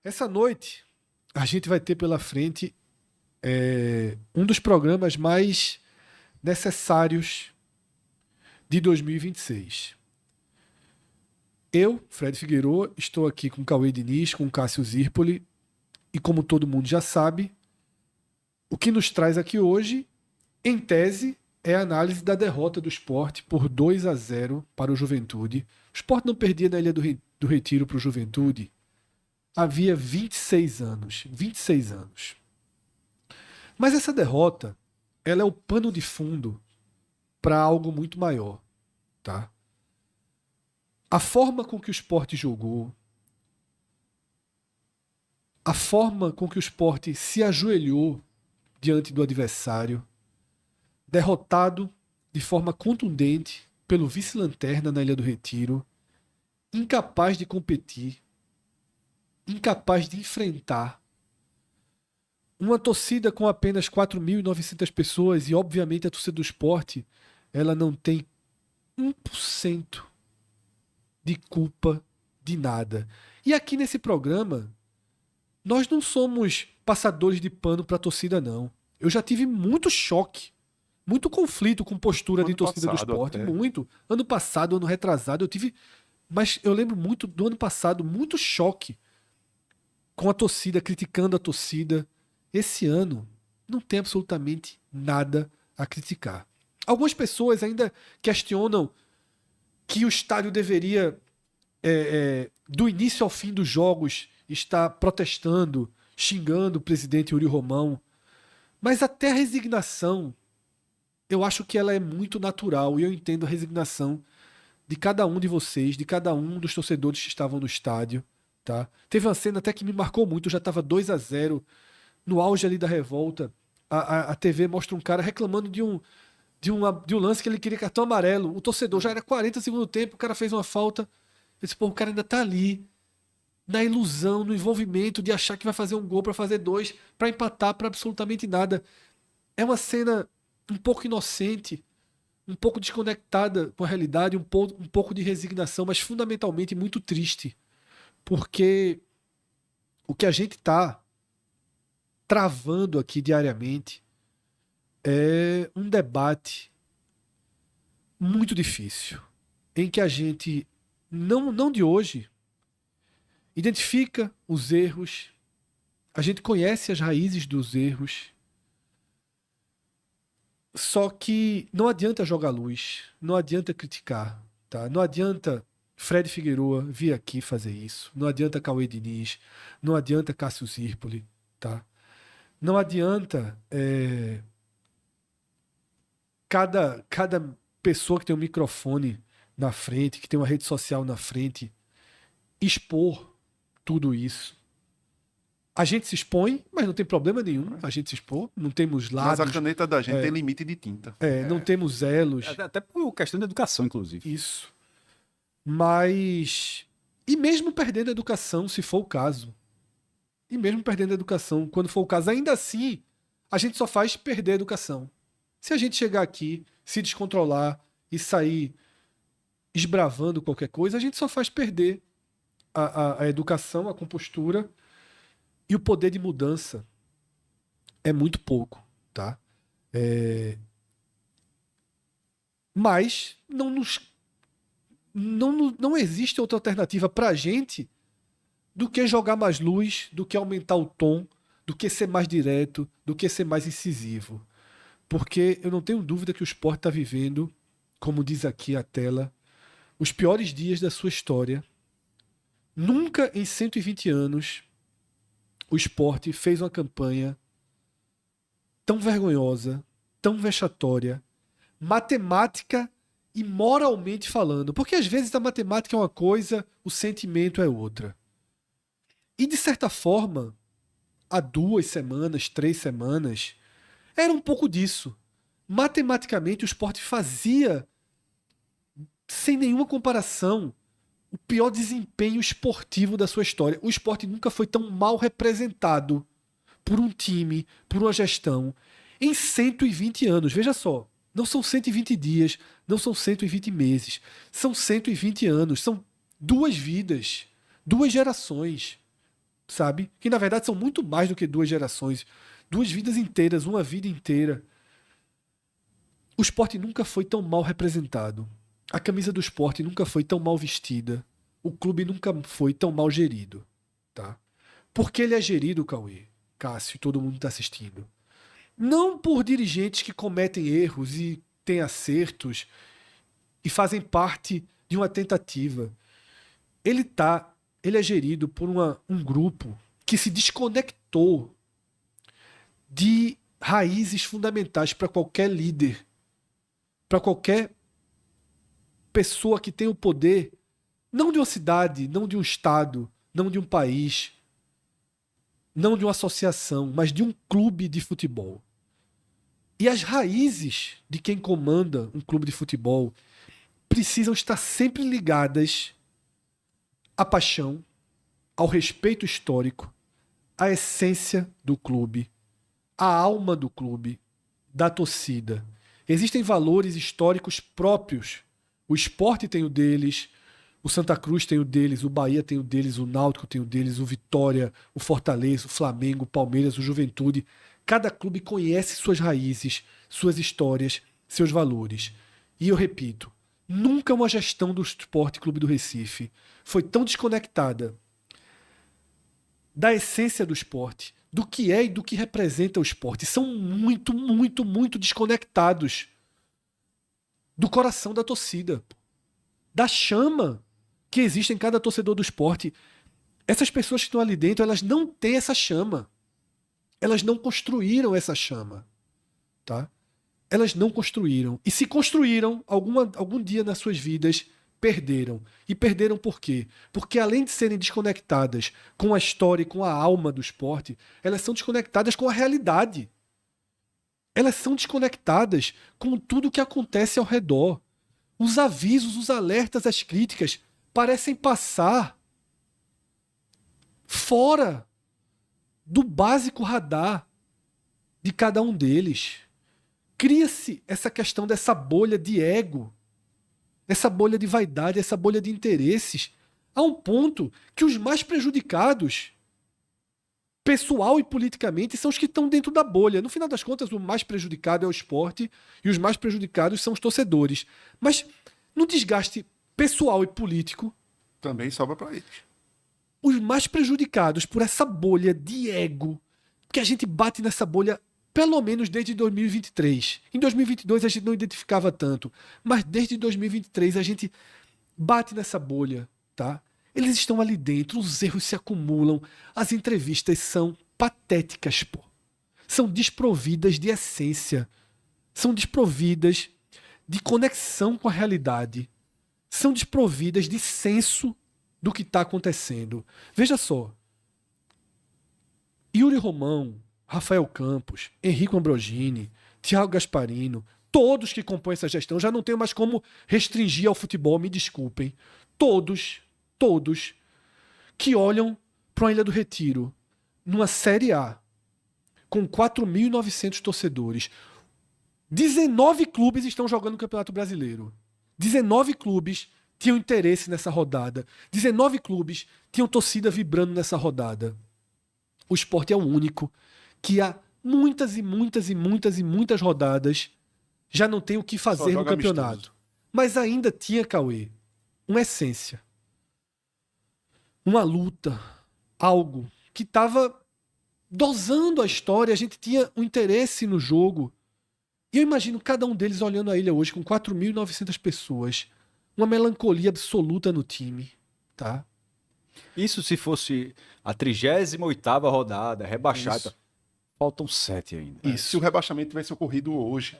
Essa noite a gente vai ter pela frente um dos programas mais necessários de 2026. Eu, Fred Figueiredo, estou aqui com Cauê Diniz, com Cássio Zirpoli, e como todo mundo já sabe, o que nos traz aqui hoje, em tese, é a análise da derrota do Sport por 2-0 para o Juventude. O Sport não perdia na Ilha do Retiro para o Juventude havia 26 anos. 26 anos. Mas essa derrota, ela é o pano de fundo para algo muito maior, tá? A forma com que o Sport jogou, a forma com que o Sport se ajoelhou diante do adversário, derrotado de forma contundente pelo vice-lanterna na Ilha do Retiro, incapaz de competir, incapaz de enfrentar uma torcida com apenas 4.900 pessoas, e obviamente a torcida do Sport, ela não tem 1% de culpa de nada. E aqui nesse programa, nós não somos passadores de pano para a torcida, não. Eu já tive muito choque, muito conflito com postura de torcida do Sport, muito. Ano passado, ano retrasado, eu tive... Mas eu lembro muito do ano passado, muito choque com a torcida, criticando a torcida. Esse ano não tem absolutamente nada a criticar. Algumas pessoas ainda questionam que o estádio deveria, do início ao fim dos jogos, estar protestando, xingando o presidente Yuri Romão. Mas até a resignação, eu acho que ela é muito natural, e eu entendo a resignação de cada um de vocês, de cada um dos torcedores que estavam no estádio. Tá? Teve uma cena até que me marcou muito, já estava 2-0, no auge ali da revolta, a TV mostra um cara reclamando de um lance que ele queria cartão amarelo. O torcedor já era 40 segundo tempo, o cara fez uma falta. Eu disse, pô, o cara ainda tá ali, na ilusão, no envolvimento de achar que vai fazer um gol para fazer dois, para empatar para absolutamente nada. É uma cena um pouco inocente, um pouco desconectada com a realidade, um pouco de resignação, mas fundamentalmente muito triste. Porque o que a gente tá travando aqui diariamente é um debate muito difícil, em que a gente, não de hoje, identifica os erros, a gente conhece as raízes dos erros, só que não adianta jogar luz, não adianta criticar, tá? Não adianta Fred Figueiredo vir aqui fazer isso, não adianta Cauê Diniz, não adianta Cássio Zirpoli, tá? Não adianta cada pessoa que tem um microfone na frente, que tem uma rede social na frente, expor tudo isso. A gente se expõe, mas não tem problema nenhum a gente se expor, não temos lados. Mas a caneta da gente tem limite de tinta. Não temos elos. Até por questão da educação, inclusive. Isso. Mas... E mesmo perdendo a educação, se for o caso. E mesmo perdendo a educação, quando for o caso, ainda assim, a gente só faz perder a educação. Se a gente chegar aqui, se descontrolar e sair esbravando qualquer coisa, a gente só faz perder a educação, a compostura, e o poder de mudança é muito pouco, tá? Mas não existe outra alternativa pra gente do que jogar mais luz, do que aumentar o tom, do que ser mais direto, do que ser mais incisivo. Porque eu não tenho dúvida que o Sport está vivendo, como diz aqui a tela, os piores dias da sua história. Nunca em 120 anos o Sport fez uma campanha tão vergonhosa, tão vexatória, matemática e moralmente falando. Porque às vezes a matemática é uma coisa, o sentimento é outra. E de certa forma, há 2 semanas, 3 semanas, era um pouco disso. Matematicamente, o Sport fazia, sem nenhuma comparação, o pior desempenho esportivo da sua história. O Sport nunca foi tão mal representado por um time, por uma gestão, em 120 anos. Veja só, não são 120 dias, não são 120 meses, são 120 anos, são 2 vidas, 2 gerações. sabe? Que na verdade são muito mais do que 2 gerações, 2 vidas inteiras, uma vida inteira. O Sport nunca foi tão mal representado. A camisa do Sport nunca foi tão mal vestida. O clube nunca foi tão mal gerido, tá? Porque ele é gerido, Cauê, Cássio, todo mundo está assistindo. Não por dirigentes que cometem erros e têm acertos e fazem parte de uma tentativa. Ele é gerido por um grupo que se desconectou de raízes fundamentais para qualquer líder, para qualquer pessoa que tem o poder, não de uma cidade, não de um estado, não de um país, não de uma associação, mas de um clube de futebol. E as raízes de quem comanda um clube de futebol precisam estar sempre ligadas à paixão, ao respeito histórico, à essência do clube, à alma do clube, da torcida. Existem valores históricos próprios. O Sport tem o deles, o Santa Cruz tem o deles, o Bahia tem o deles, o Náutico tem o deles, o Vitória, o Fortaleza, o Flamengo, o Palmeiras, o Juventude. Cada clube conhece suas raízes, suas histórias, seus valores. E eu repito, nunca uma gestão do Sport Clube do Recife foi tão desconectada da essência do esporte, do que é e do que representa o esporte. São muito, muito, muito desconectados do coração da torcida, da chama que existe em cada torcedor do esporte. Essas pessoas que estão ali dentro, elas não têm essa chama. Elas não construíram essa chama, tá? Elas não construíram. E se construíram, algum dia nas suas vidas, perderam. E perderam por quê? Porque além de serem desconectadas com a história e com a alma do esporte, elas são desconectadas com a realidade. Elas são desconectadas com tudo que acontece ao redor. Os avisos, os alertas, as críticas parecem passar fora do básico radar de cada um deles. Cria-se essa questão dessa bolha de ego, essa bolha de vaidade, essa bolha de interesses, a um ponto que os mais prejudicados, pessoal e politicamente, são os que estão dentro da bolha. No final das contas, o mais prejudicado é o esporte e os mais prejudicados são os torcedores. Mas no desgaste pessoal e político, também sobra para eles. Os mais prejudicados por essa bolha de ego, que a gente bate nessa bolha pelo menos desde 2023. Em 2022 a gente não identificava tanto, mas desde 2023 a gente bate nessa bolha, tá? Eles estão ali dentro, os erros se acumulam, as entrevistas são patéticas, pô. São desprovidas de essência, são desprovidas de conexão com a realidade, são desprovidas de senso do que está acontecendo. Veja só, Yuri Romão, Rafael Campos, Henrique Ambrogini, Thiago Gasparino, todos que compõem essa gestão, já não tenho mais como restringir ao futebol, me desculpem, todos que olham para a Ilha do Retiro, numa Série A, com 4.900 torcedores, 19 clubes estão jogando no Campeonato Brasileiro. 19 clubes tinham interesse nessa rodada. 19 clubes tinham torcida vibrando nessa rodada. O Sport é o único que há muitas rodadas já não tem o que fazer no campeonato. Amistoso. Mas ainda tinha, Cauê, uma essência, uma luta, algo que estava dosando a história, a gente tinha um interesse no jogo. E eu imagino cada um deles olhando a ilha hoje com 4.900 pessoas, uma melancolia absoluta no time, tá? Isso se fosse a 38ª rodada, rebaixada. Faltam 7 ainda. Isso. Se o rebaixamento tivesse ocorrido hoje,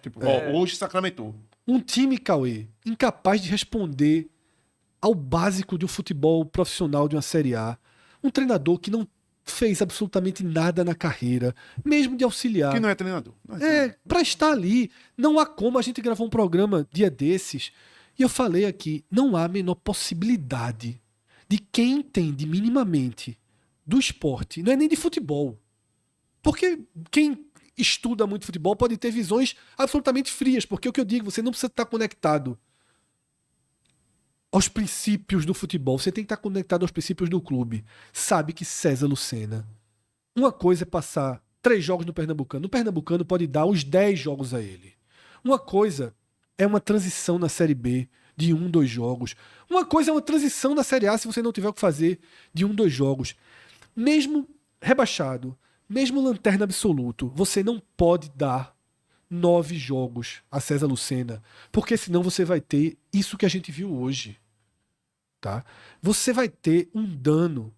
hoje sacramentou. Um time, Cauê, incapaz de responder ao básico de um futebol profissional de uma Série A. Um treinador que não fez absolutamente nada na carreira, mesmo de auxiliar. Que não é treinador. Para estar ali. Não há como. A gente gravou um programa dia desses e eu falei aqui, não há a menor possibilidade de quem entende minimamente do esporte, não é nem de futebol. Porque quem estuda muito futebol pode ter visões absolutamente frias, porque é o que eu digo, você não precisa estar conectado. aos princípios do futebol, você tem que estar conectado aos princípios do clube. Sabe que César Lucena, uma coisa é passar 3 jogos no Pernambucano. No Pernambucano pode dar os 10 jogos a ele. Uma coisa é uma transição na Série B de 1, 2 jogos. Uma coisa é uma transição na Série A se você não tiver o que fazer de 1, 2 jogos. Mesmo rebaixado, mesmo lanterna absoluto, você não pode dar 9 jogos a César Lucena, porque senão você vai ter isso que a gente viu hoje. Tá? Você vai ter um dano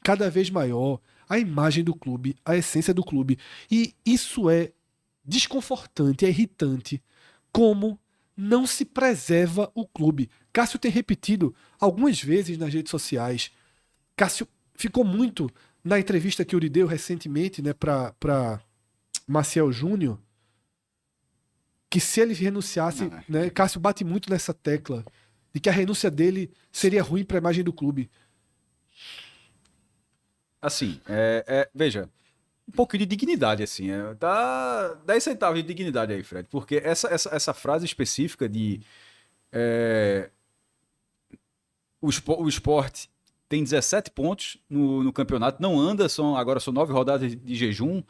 cada vez maior à imagem do clube, à essência do clube. E isso é desconfortante, é irritante, como não se preserva o clube. Cássio tem repetido algumas vezes nas redes sociais. Cássio ficou muito na entrevista que ele deu recentemente, né, para Maciel Júnior, que se ele renunciasse, né, Cássio bate muito nessa tecla de que a renúncia dele seria ruim para a imagem do clube. Assim, veja, um pouquinho de dignidade, assim. Tá 10 centavos de dignidade aí, Fred. Porque essa frase específica de o Sport tem 17 pontos no campeonato, não anda, agora são 9 rodadas de jejum,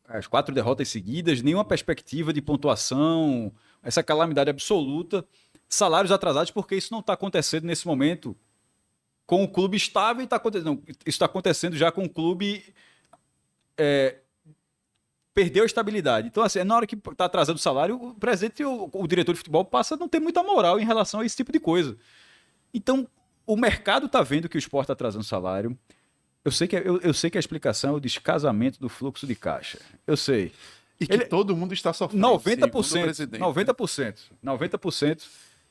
as 4 derrotas seguidas, nenhuma perspectiva de pontuação, essa calamidade absoluta, salários atrasados, porque isso não está acontecendo nesse momento com o clube estável, isso está acontecendo já com o clube perdeu a estabilidade. Então, assim, na hora que está atrasando o salário, o presidente e o diretor de futebol passa a não ter muita moral em relação a esse tipo de coisa. Então, o mercado está vendo que o Sport está atrasando o salário. Eu sei que a explicação é o descasamento do fluxo de caixa. Eu sei. E que todo mundo está sofrendo. 90%.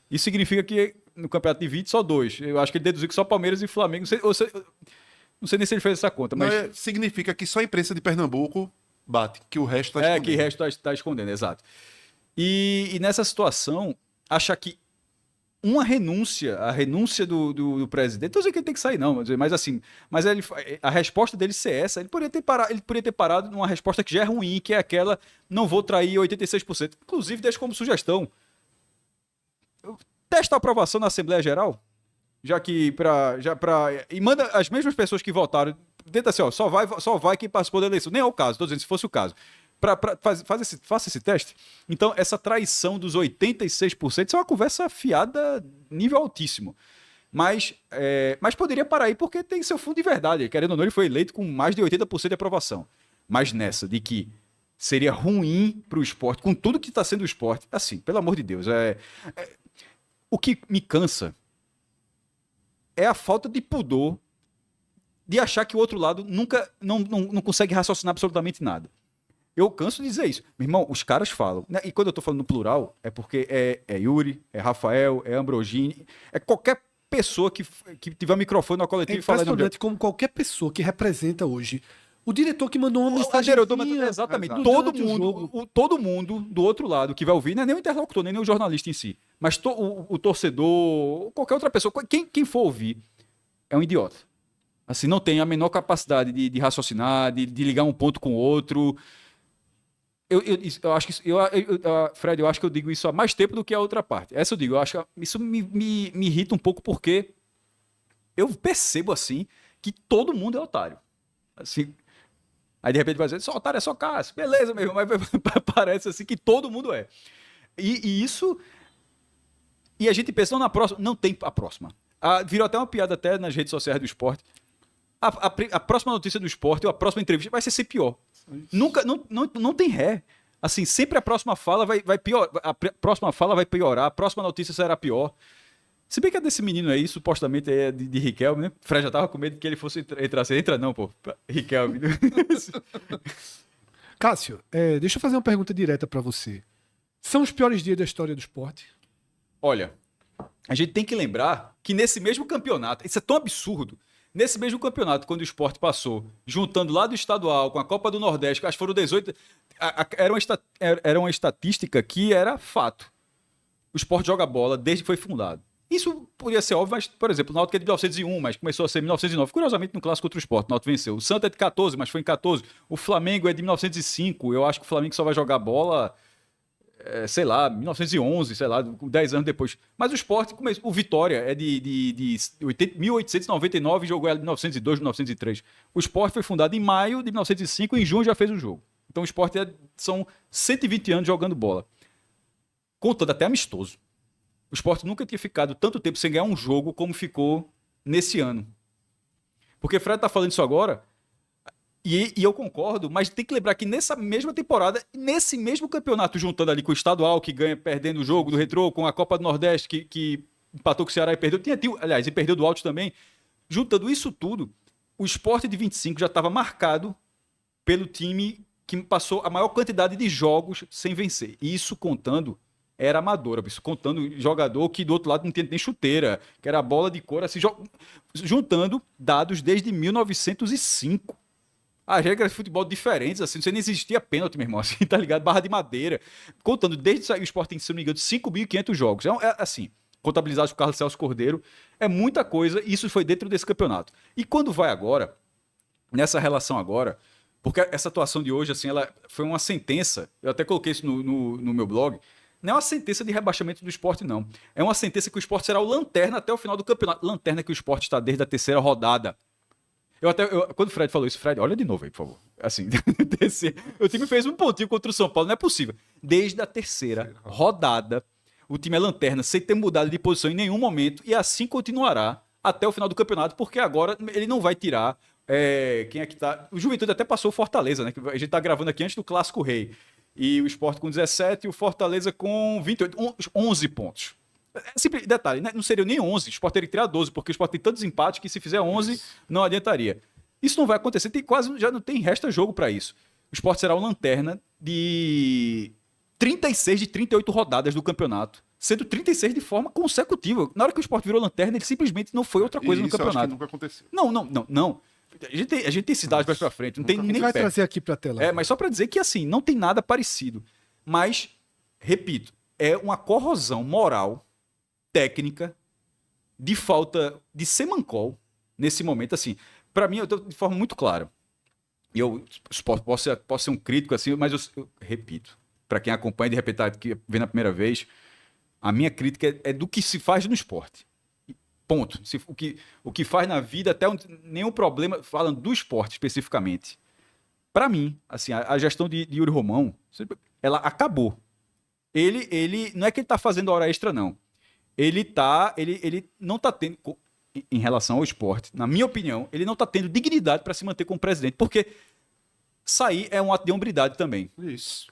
Isso significa que no campeonato de 20, só 2. Eu acho que ele deduziu que só Palmeiras e Flamengo. Não sei nem se ele fez essa conta, mas... Não, significa que só a imprensa de Pernambuco bate, que o resto está escondendo. Que o resto está escondendo, exato. E nessa situação, achar que a renúncia do presidente, não sei que ele tem que sair, não, mas assim, a resposta dele ser essa, ele poderia ter parado numa resposta que já é ruim, que é aquela, não vou trair 86%. Inclusive, deixa como sugestão. Testa a aprovação na Assembleia Geral, e manda as mesmas pessoas que votaram, tenta assim, ó, só vai quem participou da eleição. Nem é o caso, estou dizendo, se fosse o caso. Faça esse teste. Então, essa traição dos 86%, isso é uma conversa fiada nível altíssimo. Mas poderia parar aí porque tem seu fundo de verdade. Querendo ou não, ele foi eleito com mais de 80% de aprovação. Mas nessa, de que seria ruim para o esporte, com tudo que está sendo o esporte, assim, pelo amor de Deus, o que me cansa é a falta de pudor de achar que o outro lado nunca não consegue raciocinar absolutamente nada. Eu canso de dizer isso. Meu irmão, os caras falam, né? E quando eu tô falando no plural, é porque é Yuri, é Rafael, é Ambrogini, é qualquer pessoa que tiver um microfone na coletiva e falar... É impressionante como qualquer pessoa que representa hoje o diretor que mandou uma mensagem... Exatamente. Todo mundo do outro lado que vai ouvir, não é nem o interlocutor, nem o jornalista em si, mas o torcedor, qualquer outra pessoa, quem for ouvir, é um idiota. Assim, não tem a menor capacidade de raciocinar, de ligar um ponto com o outro... Eu acho que Fred, eu acho que eu digo isso há mais tempo do que a outra parte. Essa eu digo, eu acho que isso me irrita um pouco porque eu percebo assim que todo mundo é otário. Assim, aí de repente vai dizer, só otário é só Cássio. Beleza, meu irmão, mas parece assim que todo mundo é. E isso... E a gente pensa, não, na próxima, não tem a próxima. Virou até uma piada até nas redes sociais do esporte. A próxima notícia do esporte ou a próxima entrevista vai ser pior. Nunca, não tem ré. Assim, sempre a próxima fala vai piorar. A próxima fala vai piorar, a próxima notícia será pior. Se bem que é desse menino aí, supostamente é de Riquelme, né? Fred já tava com medo que ele fosse entrar. Você entra não, pô. Riquelme. Cássio, deixa eu fazer uma pergunta direta pra você. São os piores dias da história do esporte? Olha, a gente tem que lembrar que nesse mesmo campeonato, isso é tão absurdo, nesse mesmo campeonato, quando o Sport passou, juntando lá do estadual com a Copa do Nordeste, acho que foram 18, era uma estatística que era fato. O Sport joga bola desde que foi fundado. Isso podia ser óbvio, mas, por exemplo, o Náutico é de 1901, mas começou a ser em 1909. Curiosamente, no clássico contra o Sport, o Náutico venceu. O Santa é de 14, mas foi em 14. O Flamengo é de 1905. Eu acho que o Flamengo só vai jogar bola sei lá, 1911, sei lá, 10 anos depois. Mas o Sport, o Vitória é de 1899 e jogou em 1902, 1903. O Sport foi fundado em maio de 1905 e em junho já fez o jogo. Então o Sport são 120 anos jogando bola. Contando até amistoso. O Sport nunca tinha ficado tanto tempo sem ganhar um jogo como ficou nesse ano. Porque o Fred tá falando isso agora, e eu concordo, mas tem que lembrar que nessa mesma temporada, nesse mesmo campeonato, juntando ali com o estadual, que ganha perdendo o jogo do Retrô, com a Copa do Nordeste, que empatou com o Ceará e perdeu, aliás, e perdeu do Altos também, juntando isso tudo, o Sport de 25 já estava marcado pelo time que passou a maior quantidade de jogos sem vencer. E isso contando, era amadora, isso contando jogador que do outro lado não tinha nem chuteira, que era bola de cor, assim, juntando dados desde 1905. As regras de futebol diferentes, assim, não sei nem existia pênalti, meu irmão, assim, tá ligado? Barra de madeira. Contando, desde o Sport tem, se não me engano, 5.500 jogos. Assim, contabilizados por Carlos Celso Cordeiro, é muita coisa, e isso foi dentro desse campeonato. E quando vai agora, nessa relação agora, porque essa atuação de hoje, assim, ela foi uma sentença, eu até coloquei isso no meu blog, não é uma sentença de rebaixamento do Sport, não. É uma sentença que o Sport será o lanterna até o final do campeonato. Lanterna que o Sport está desde a 3ª rodada. Quando o Fred falou isso, Fred, olha de novo aí, por favor. Assim, o time fez um pontinho contra o São Paulo, não é possível. Desde a 3ª rodada, o time é lanterna, sem ter mudado de posição em nenhum momento, e assim continuará até o final do campeonato, porque agora ele não vai tirar. Quem é que tá? O Juventude até passou o Fortaleza, né? Que a gente tá gravando aqui antes do Clássico Rei. E o Sport com 17 e o Fortaleza com 28, 11 pontos. Simples, detalhe, né? Não seria nem 11, o Sport teria que tirar 12, porque o Sport tem tantos empates que se fizer 11 não adiantaria. Isso não vai acontecer, já não tem resta jogo para isso. O Sport será o lanterna de 36 de 38 rodadas do campeonato, sendo 36 de forma consecutiva. Na hora que o Sport virou lanterna, ele simplesmente não foi outra coisa no campeonato. Acho que nunca aconteceu. Não. A gente tem cidades mais pra frente, não tem nem vai perto. Trazer aqui pra tela. Mas só pra dizer que, assim, não tem nada parecido. Mas, repito, é uma corrosão moral, técnica, de falta de semancol nesse momento, assim. Pra mim, eu tô de forma muito clara. Eu posso ser um crítico, assim, mas eu repito. Pra quem acompanha, de repente, que vem na primeira vez, a minha crítica é do que se faz no esporte. Ponto. O que faz na vida, até nenhum problema, falando do esporte especificamente. Para mim, assim, a gestão de Yuri Romão, ela acabou. Ele não é que ele tá fazendo hora extra, não. Ele não tá tendo, em relação ao esporte, na minha opinião, ele não tá tendo dignidade para se manter como presidente, porque sair é um ato de hombridade também. Isso.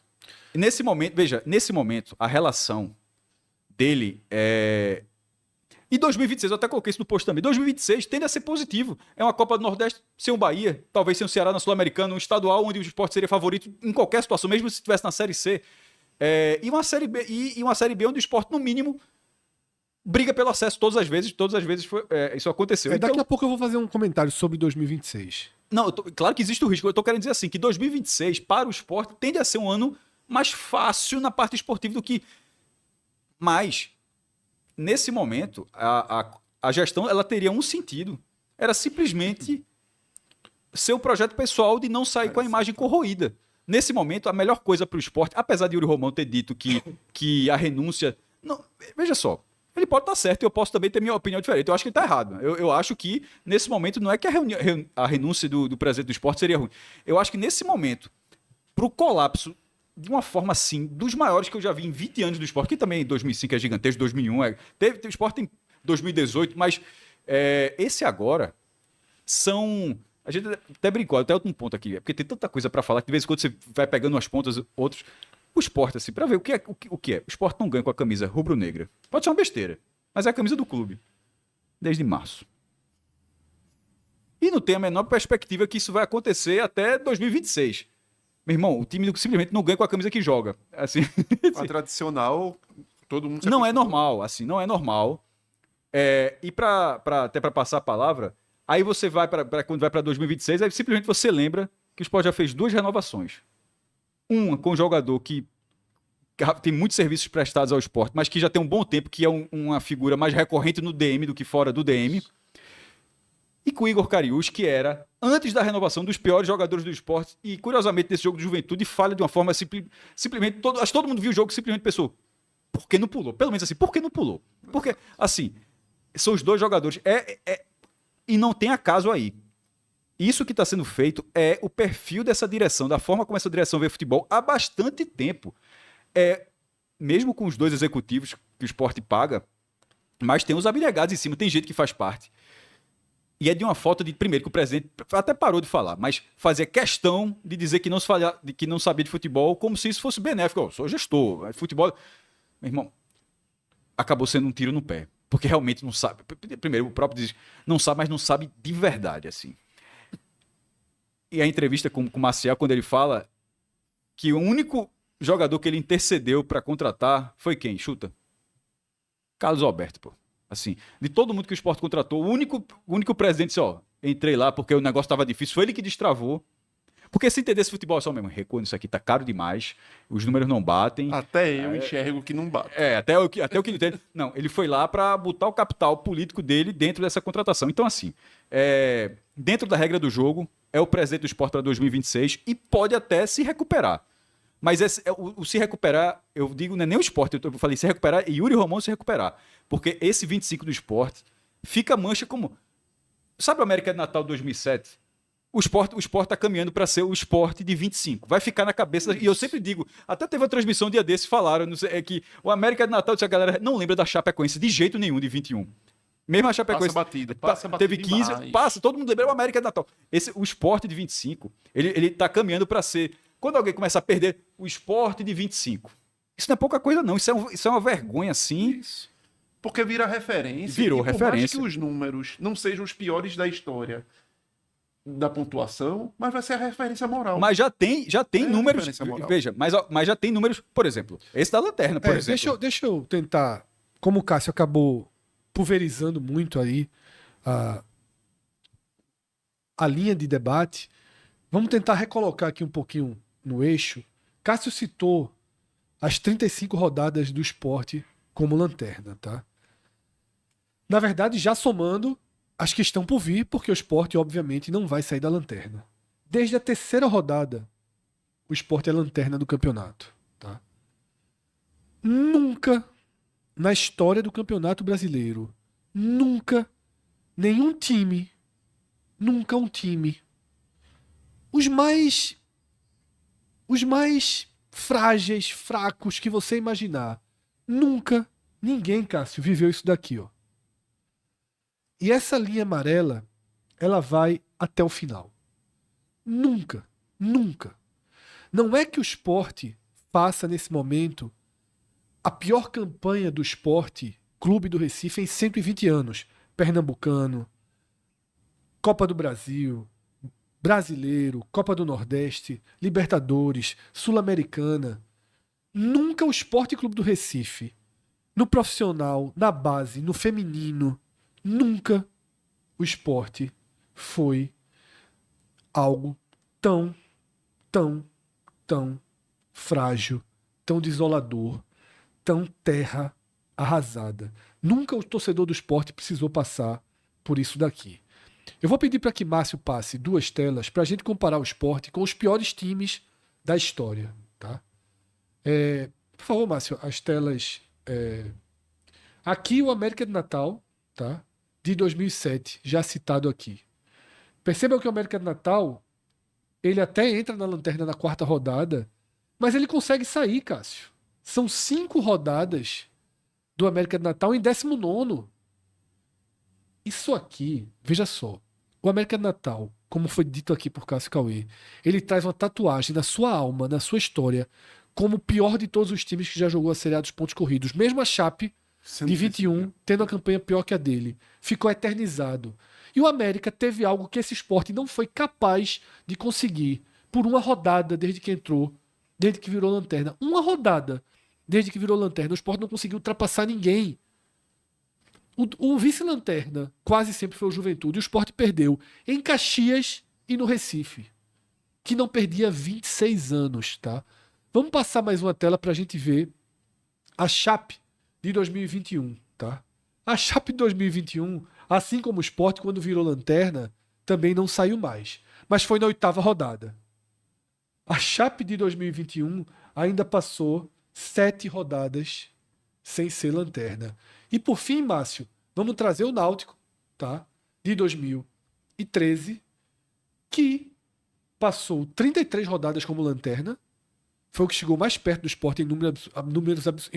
E nesse momento, a relação dele é... E 2026, eu até coloquei isso no post também, 2026 tende a ser positivo. É uma Copa do Nordeste sem o Bahia, talvez sem o Ceará na Sul-Americana, um estadual onde o esporte seria favorito em qualquer situação, mesmo se estivesse na Série C. E uma Série B onde o esporte, no mínimo, briga pelo acesso todas as vezes isso aconteceu. Daqui a pouco eu vou fazer um comentário sobre 2026. Não, claro que existe o risco. Eu tô querendo dizer assim, que 2026, para o esporte, tende a ser um ano mais fácil na parte esportiva do que... Mas... Nesse momento, a gestão ela teria um sentido. Era simplesmente seu projeto pessoal de não sair com a imagem corroída. Nesse momento, a melhor coisa para o esporte, apesar de Yuri Romão ter dito que a renúncia... Não, veja só, ele pode estar certo e eu posso também ter minha opinião diferente. Eu acho que ele está errado. Eu acho que, nesse momento, não é que a renúncia do presidente do esporte seria ruim. Eu acho que, nesse momento, para o colapso de uma forma assim, dos maiores que eu já vi em 20 anos do esporte, que também em 2005 é gigantesco, 2001 teve o esporte em 2018, mas esse agora são... A gente até brincou, até outro ponto aqui, porque tem tanta coisa para falar que de vez em quando você vai pegando umas pontas, outros... O esporte, assim, para ver o que é. O esporte não ganha com a camisa rubro-negra. Pode ser uma besteira, mas é a camisa do clube. Desde março. E não tem a menor perspectiva que isso vai acontecer até 2026. Meu irmão, o time simplesmente não ganha com a camisa que joga. Assim, a tradicional, todo mundo... Não é normal, assim, não é normal. E até para passar a palavra, aí você vai quando vai para 2026, aí simplesmente você lembra que o Sport já fez 2 renovações. Uma com um jogador que tem muitos serviços prestados ao Sport, mas que já tem um bom tempo, que é uma figura mais recorrente no DM do que fora do DM. e com o Igor Cariús, que era, antes da renovação, dos piores jogadores do esporte, e curiosamente nesse jogo de Juventude falha de uma forma simplesmente, acho que todo mundo viu o jogo e simplesmente pensou, por que não pulou? Pelo menos assim, por que não pulou? Porque, assim, são os dois jogadores, e não tem acaso aí. Isso que está sendo feito é o perfil dessa direção, da forma como essa direção vê futebol há bastante tempo. Mesmo com os dois executivos que o esporte paga, mas tem os abnegados em cima, tem gente que faz parte. E é de uma falta de, primeiro, que o presidente até parou de falar, mas fazia questão de dizer que não sabia de futebol, como se isso fosse benéfico. Eu sou gestor, futebol... Meu irmão, acabou sendo um tiro no pé, porque realmente não sabe. Primeiro, o próprio diz, não sabe, mas não sabe de verdade, assim. E a entrevista com o Maciel, quando ele fala que o único jogador que ele intercedeu para contratar foi quem? Chuta? Carlos Alberto, pô. Assim, de todo mundo que o esporte contratou, o único presidente disse, entrei lá porque o negócio estava difícil, foi ele que destravou. Porque se entender esse futebol só mesmo, recuo, isso aqui tá caro demais, os números não batem. Até eu enxergo que não bate. Até o que ele entende. Não, ele foi lá para botar o capital político dele dentro dessa contratação. Então, assim, dentro da regra do jogo, é o presidente do esporte para 2026 e pode até se recuperar. Mas o se recuperar, eu digo, não é nem o esporte, eu falei se recuperar e Yuri Romão se recuperar. Porque esse 25 do esporte fica mancha como... Sabe o América de Natal 2007? O esporte está caminhando para ser o esporte de 25. Vai ficar na cabeça... E eu sempre digo, até teve uma transmissão um dia desse, falaram, que o América de Natal, a galera não lembra da Chapecoense de jeito nenhum de 21. Mesmo a Chapecoense... Passa batido teve 15, demais. passa, todo mundo lembra o América de Natal. O esporte de 25, ele está caminhando para ser... Quando alguém começa a perder o esporte de 25, isso não é pouca coisa, não. Isso é uma vergonha, assim. Isso. Porque vira referência. Virou por referência. mais que os números não sejam os piores da história da pontuação, mas vai ser a referência moral. Mas já tem números. referência moral. Veja, mas já tem números, por exemplo, esse da lanterna, por exemplo. Deixa eu tentar, como o Cássio acabou pulverizando muito aí a linha de debate, vamos tentar recolocar aqui um pouquinho no eixo. Cássio citou as 35 rodadas do esporte como lanterna, tá? Na verdade, já somando as que estão por vir, porque o esporte, obviamente, não vai sair da lanterna. Desde a terceira rodada, o esporte é lanterna do campeonato, tá? Nunca, na história do campeonato brasileiro, nunca nenhum time, os mais frágeis, fracos que você imaginar, nunca ninguém, Cássio, viveu isso daqui, ó. E essa linha amarela, ela vai até o final. Nunca. Não é que o esporte faça, nesse momento, a pior campanha do Esporte Clube do Recife em 120 anos. Pernambucano, Copa do Brasil, Brasileiro, Copa do Nordeste, Libertadores, Sul-Americana. Nunca o Esporte Clube do Recife, no profissional, na base, no feminino, nunca o esporte foi algo tão frágil, tão desolador, tão terra arrasada. Nunca o torcedor do esporte precisou passar por isso daqui. Eu vou pedir para que Márcio passe 2 telas para a gente comparar o esporte com os piores times da história, tá? Por favor, Márcio, as telas... Aqui o América de Natal, tá? De 2007, já citado aqui. Percebam que o América de Natal, ele até entra na lanterna na 4ª rodada, mas ele consegue sair, Cássio. São 5 rodadas do América de Natal em 19º. Isso aqui, veja só, o América de Natal, como foi dito aqui por Cássio Cauê, ele traz uma tatuagem na sua alma, na sua história, como o pior de todos os times que já jogou a Série A dos pontos corridos. Mesmo a Chape, de 21, tendo a campanha pior que a dele. Ficou eternizado. E o América teve algo que esse esporte não foi capaz de conseguir por uma rodada desde que entrou, desde que virou lanterna. Uma rodada desde que virou lanterna. O esporte não conseguiu ultrapassar ninguém. O vice-lanterna quase sempre foi o Juventude. O esporte perdeu em Caxias e no Recife, que não perdia 26 anos. Tá? Vamos passar mais uma tela para a gente ver a Chape de 2021, tá? A Chape de 2021, Assim como o Sport, quando virou lanterna, também não saiu mais. Mas foi na 8ª rodada. A Chape de 2021 ainda passou 7 rodadas sem ser lanterna. E por fim, Márcio, vamos trazer o Náutico, tá? De 2013, que passou 33 rodadas como lanterna, foi o que chegou mais perto do Sport em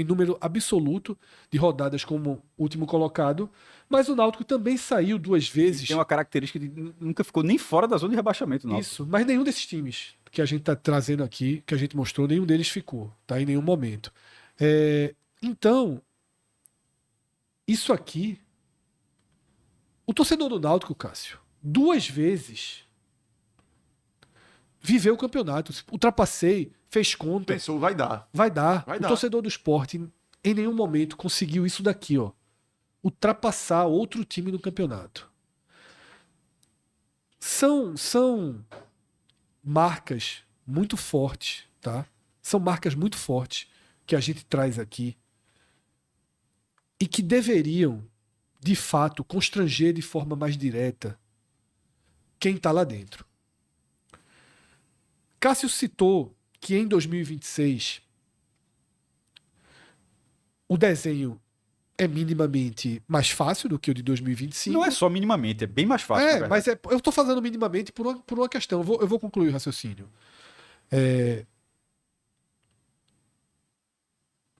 número absoluto de rodadas como último colocado, mas o Náutico também saiu 2 vezes. Tem uma característica de nunca ficou nem fora da zona de rebaixamento, não. Isso, mas nenhum desses times que a gente está trazendo aqui, que a gente mostrou, nenhum deles ficou, tá? Em nenhum momento. Então, isso aqui, o torcedor do Náutico, Cássio, 2 vezes viveu o campeonato, ultrapassei, fez conta. Pensou, vai dar. Vai dar. Vai O dar. torcedor do Sport em nenhum momento conseguiu isso daqui, ó. Ultrapassar outro time no campeonato. São marcas muito fortes, tá? São marcas muito fortes que a gente traz aqui e que deveriam, de fato, constranger de forma mais direta quem está lá dentro. Cássio citou que em 2026 o desenho é minimamente mais fácil do que o de 2025. Não é só minimamente, é bem mais fácil. Mas eu estou falando minimamente por uma questão. Eu vou concluir o raciocínio.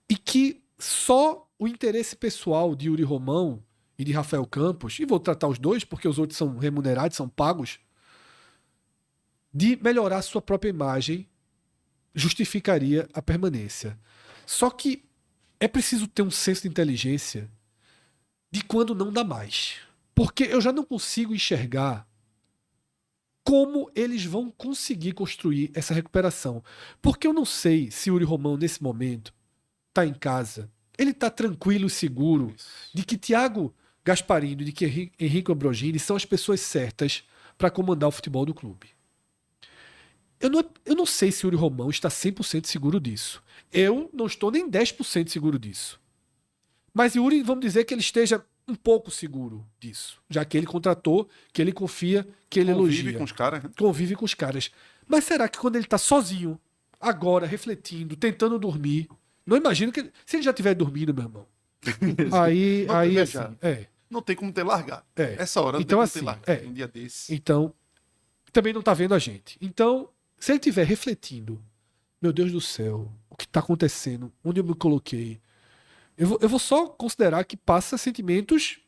E que só o interesse pessoal de Yuri Romão e de Rafael Campos, e vou tratar os dois porque os outros são remunerados, são pagos, de melhorar sua própria imagem justificaria a permanência. Só que é preciso ter um senso de inteligência de quando não dá mais. Porque eu já não consigo enxergar como eles vão conseguir construir essa recuperação. Porque eu não sei se o Yuri Romão, nesse momento, está em casa. Ele está tranquilo e seguro de que Thiago Gasparini e de que Henrique Ambrogini são as pessoas certas para comandar o futebol do clube. Eu não sei se o Yuri Romão está 100% seguro disso. Eu não estou nem 10% seguro disso. Mas Yuri, vamos dizer que ele esteja um pouco seguro disso, já que ele contratou, que ele confia, que ele elogia. Convive com os caras. Né? Convive com os caras. Mas será que quando ele está sozinho, agora, refletindo, tentando dormir, não imagino que... Se ele já estiver dormindo, meu irmão, aí assim, não tem como ter largado. É. Essa hora não Então, tem como assim, ter largado. Um dia desse. Então, também não está vendo a gente. Então, se ele estiver refletindo, meu Deus do céu, o que está acontecendo? Onde eu me coloquei? Eu vou só considerar que passa sentimentos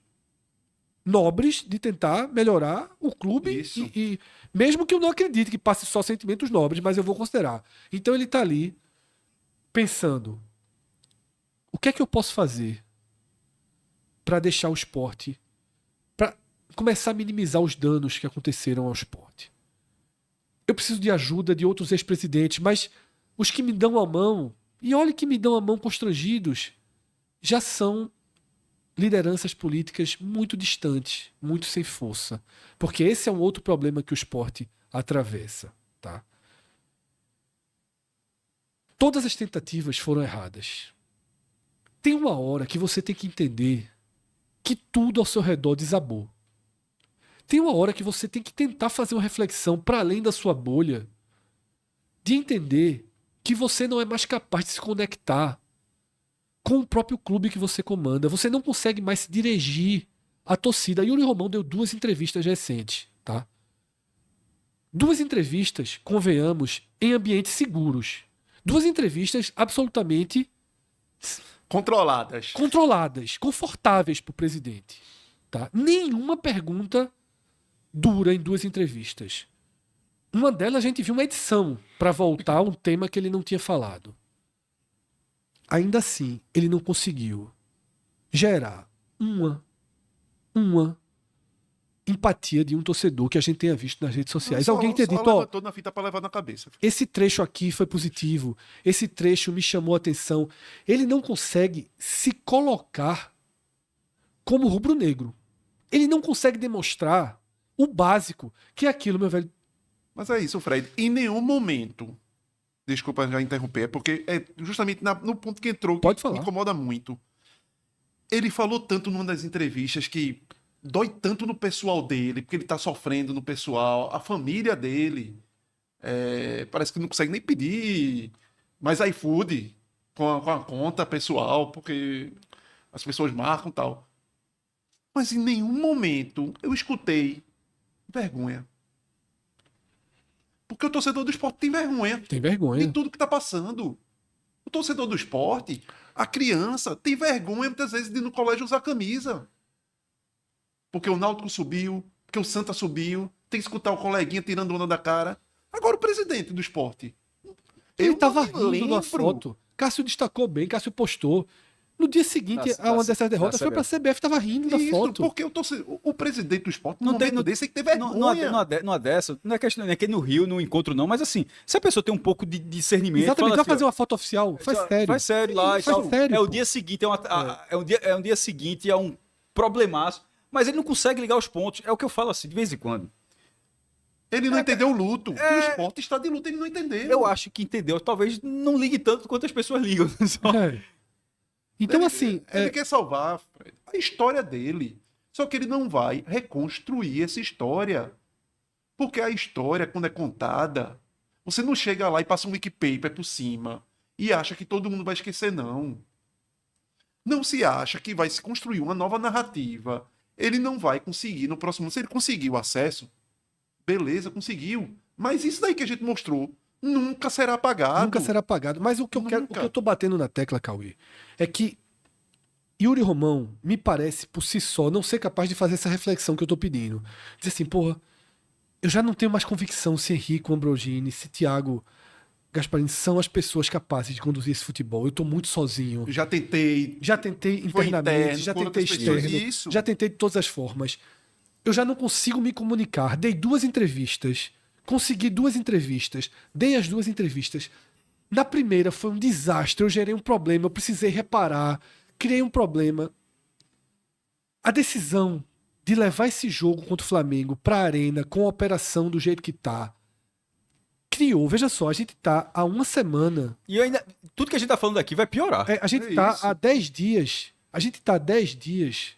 nobres de tentar melhorar o clube e mesmo que eu não acredite que passe só sentimentos nobres, mas eu vou considerar. Então ele está ali pensando, o que é que eu posso fazer para deixar o esporte, para começar a minimizar os danos que aconteceram ao esporte? Eu preciso de ajuda de outros ex-presidentes, mas os que me dão a mão, e olha que me dão a mão constrangidos, já são lideranças políticas muito distantes, muito sem força. Porque esse é um outro problema que o esporte atravessa. Tá? Todas as tentativas foram erradas. Tem uma hora que você tem que entender que tudo ao seu redor desabou. Tem uma hora que você tem que tentar fazer uma reflexão para além da sua bolha, de entender que você não é mais capaz de se conectar com o próprio clube que você comanda. Você não consegue mais se dirigir à torcida. Yuri Romão deu 2 entrevistas recentes. Tá? 2 entrevistas, convenhamos, em ambientes seguros. 2 entrevistas absolutamente controladas, confortáveis para o presidente. Tá? Nenhuma pergunta dura em 2 entrevistas. Uma delas a gente viu uma edição para voltar a um tema que ele não tinha falado. Ainda assim, ele não conseguiu gerar uma empatia de um torcedor que a gente tenha visto nas redes sociais. Alguém ter dito, levantou na fita para levar na cabeça. Esse trecho aqui foi positivo, esse trecho me chamou a atenção. Ele não consegue se colocar como rubro-negro. Ele não consegue demonstrar o básico, que é aquilo, meu velho. Mas é isso, Fred. Em nenhum momento, desculpa já interromper, porque é justamente no ponto que entrou Pode que falar. me incomoda muito. Ele falou tanto numa das entrevistas que dói tanto no pessoal dele, porque ele tá sofrendo no pessoal, a família dele. Parece que não consegue nem pedir mais iFood com a conta pessoal, porque as pessoas marcam e tal. Mas em nenhum momento eu escutei vergonha. Porque o torcedor do esporte tem vergonha Tem vergonha. de tudo que tá passando. O torcedor do esporte, a criança, tem vergonha muitas vezes de ir no colégio usar camisa. Porque o Náutico subiu, porque o Santa subiu, tem que escutar o coleguinha tirando onda da cara. Agora o presidente do esporte. Ele Eu tava não me rindo na lembro. foto. Cássio destacou bem, Cássio postou. No dia seguinte, a uma dessas derrotas foi pra CBF, tava rindo da Isso, foto. porque o presidente do esporte, no Não tem- momento não- desse, tem que ter vergonha. Numa dessa, não é questão, não é que no Rio, no encontro, não, mas assim, se a pessoa tem um pouco de discernimento. Exatamente, fala vai assim, fazer uma foto oficial. Faz sério. Faz sério lá e Faz tal. sério, É o pô. dia seguinte, é um dia seguinte, é um problemaço, mas ele não consegue ligar os pontos. É o que eu falo assim, de vez em quando. Ele não entendeu o luto. Que o esporte está de luto, ele não entendeu. Eu acho que entendeu. Talvez não ligue tanto quanto as pessoas ligam. Só. É. Então, assim, Ele quer salvar, Fred, a história dele. Só que ele não vai reconstruir essa história. Porque a história, quando é contada, você não chega lá e passa um Wikipaper por cima e acha que todo mundo vai esquecer, não. Não se acha que vai se construir uma nova narrativa. Ele não vai conseguir no próximo ano. Se ele conseguiu acesso, beleza, conseguiu. Mas isso daí que a gente mostrou nunca será apagado. nunca será apagado. Mas o que eu quero, o Nunca. que eu tô batendo na tecla, Cauê, é que Yuri Romão me parece, por si só, não ser capaz de fazer essa reflexão que eu tô pedindo. Dizer assim, porra, eu já não tenho mais convicção se Henrique Ambrosini, se Thiago Gasparini são as pessoas capazes de conduzir esse futebol. Eu tô muito sozinho. Já tentei. Já tentei Foi internamente, interno, já com tentei outras pessoas. externo, Isso. já tentei de todas as formas. Eu já não consigo me comunicar. Dei 2 entrevistas, consegui 2 entrevistas, dei as 2 entrevistas. Na primeira foi um desastre, eu gerei um problema, eu precisei reparar, criei um problema. A decisão de levar esse jogo contra o Flamengo pra arena com a operação do jeito que tá, criou, veja só, a gente tá há uma semana. E ainda, tudo que a gente tá falando aqui vai piorar. A gente É tá isso. há 10 dias. A gente tá há 10 dias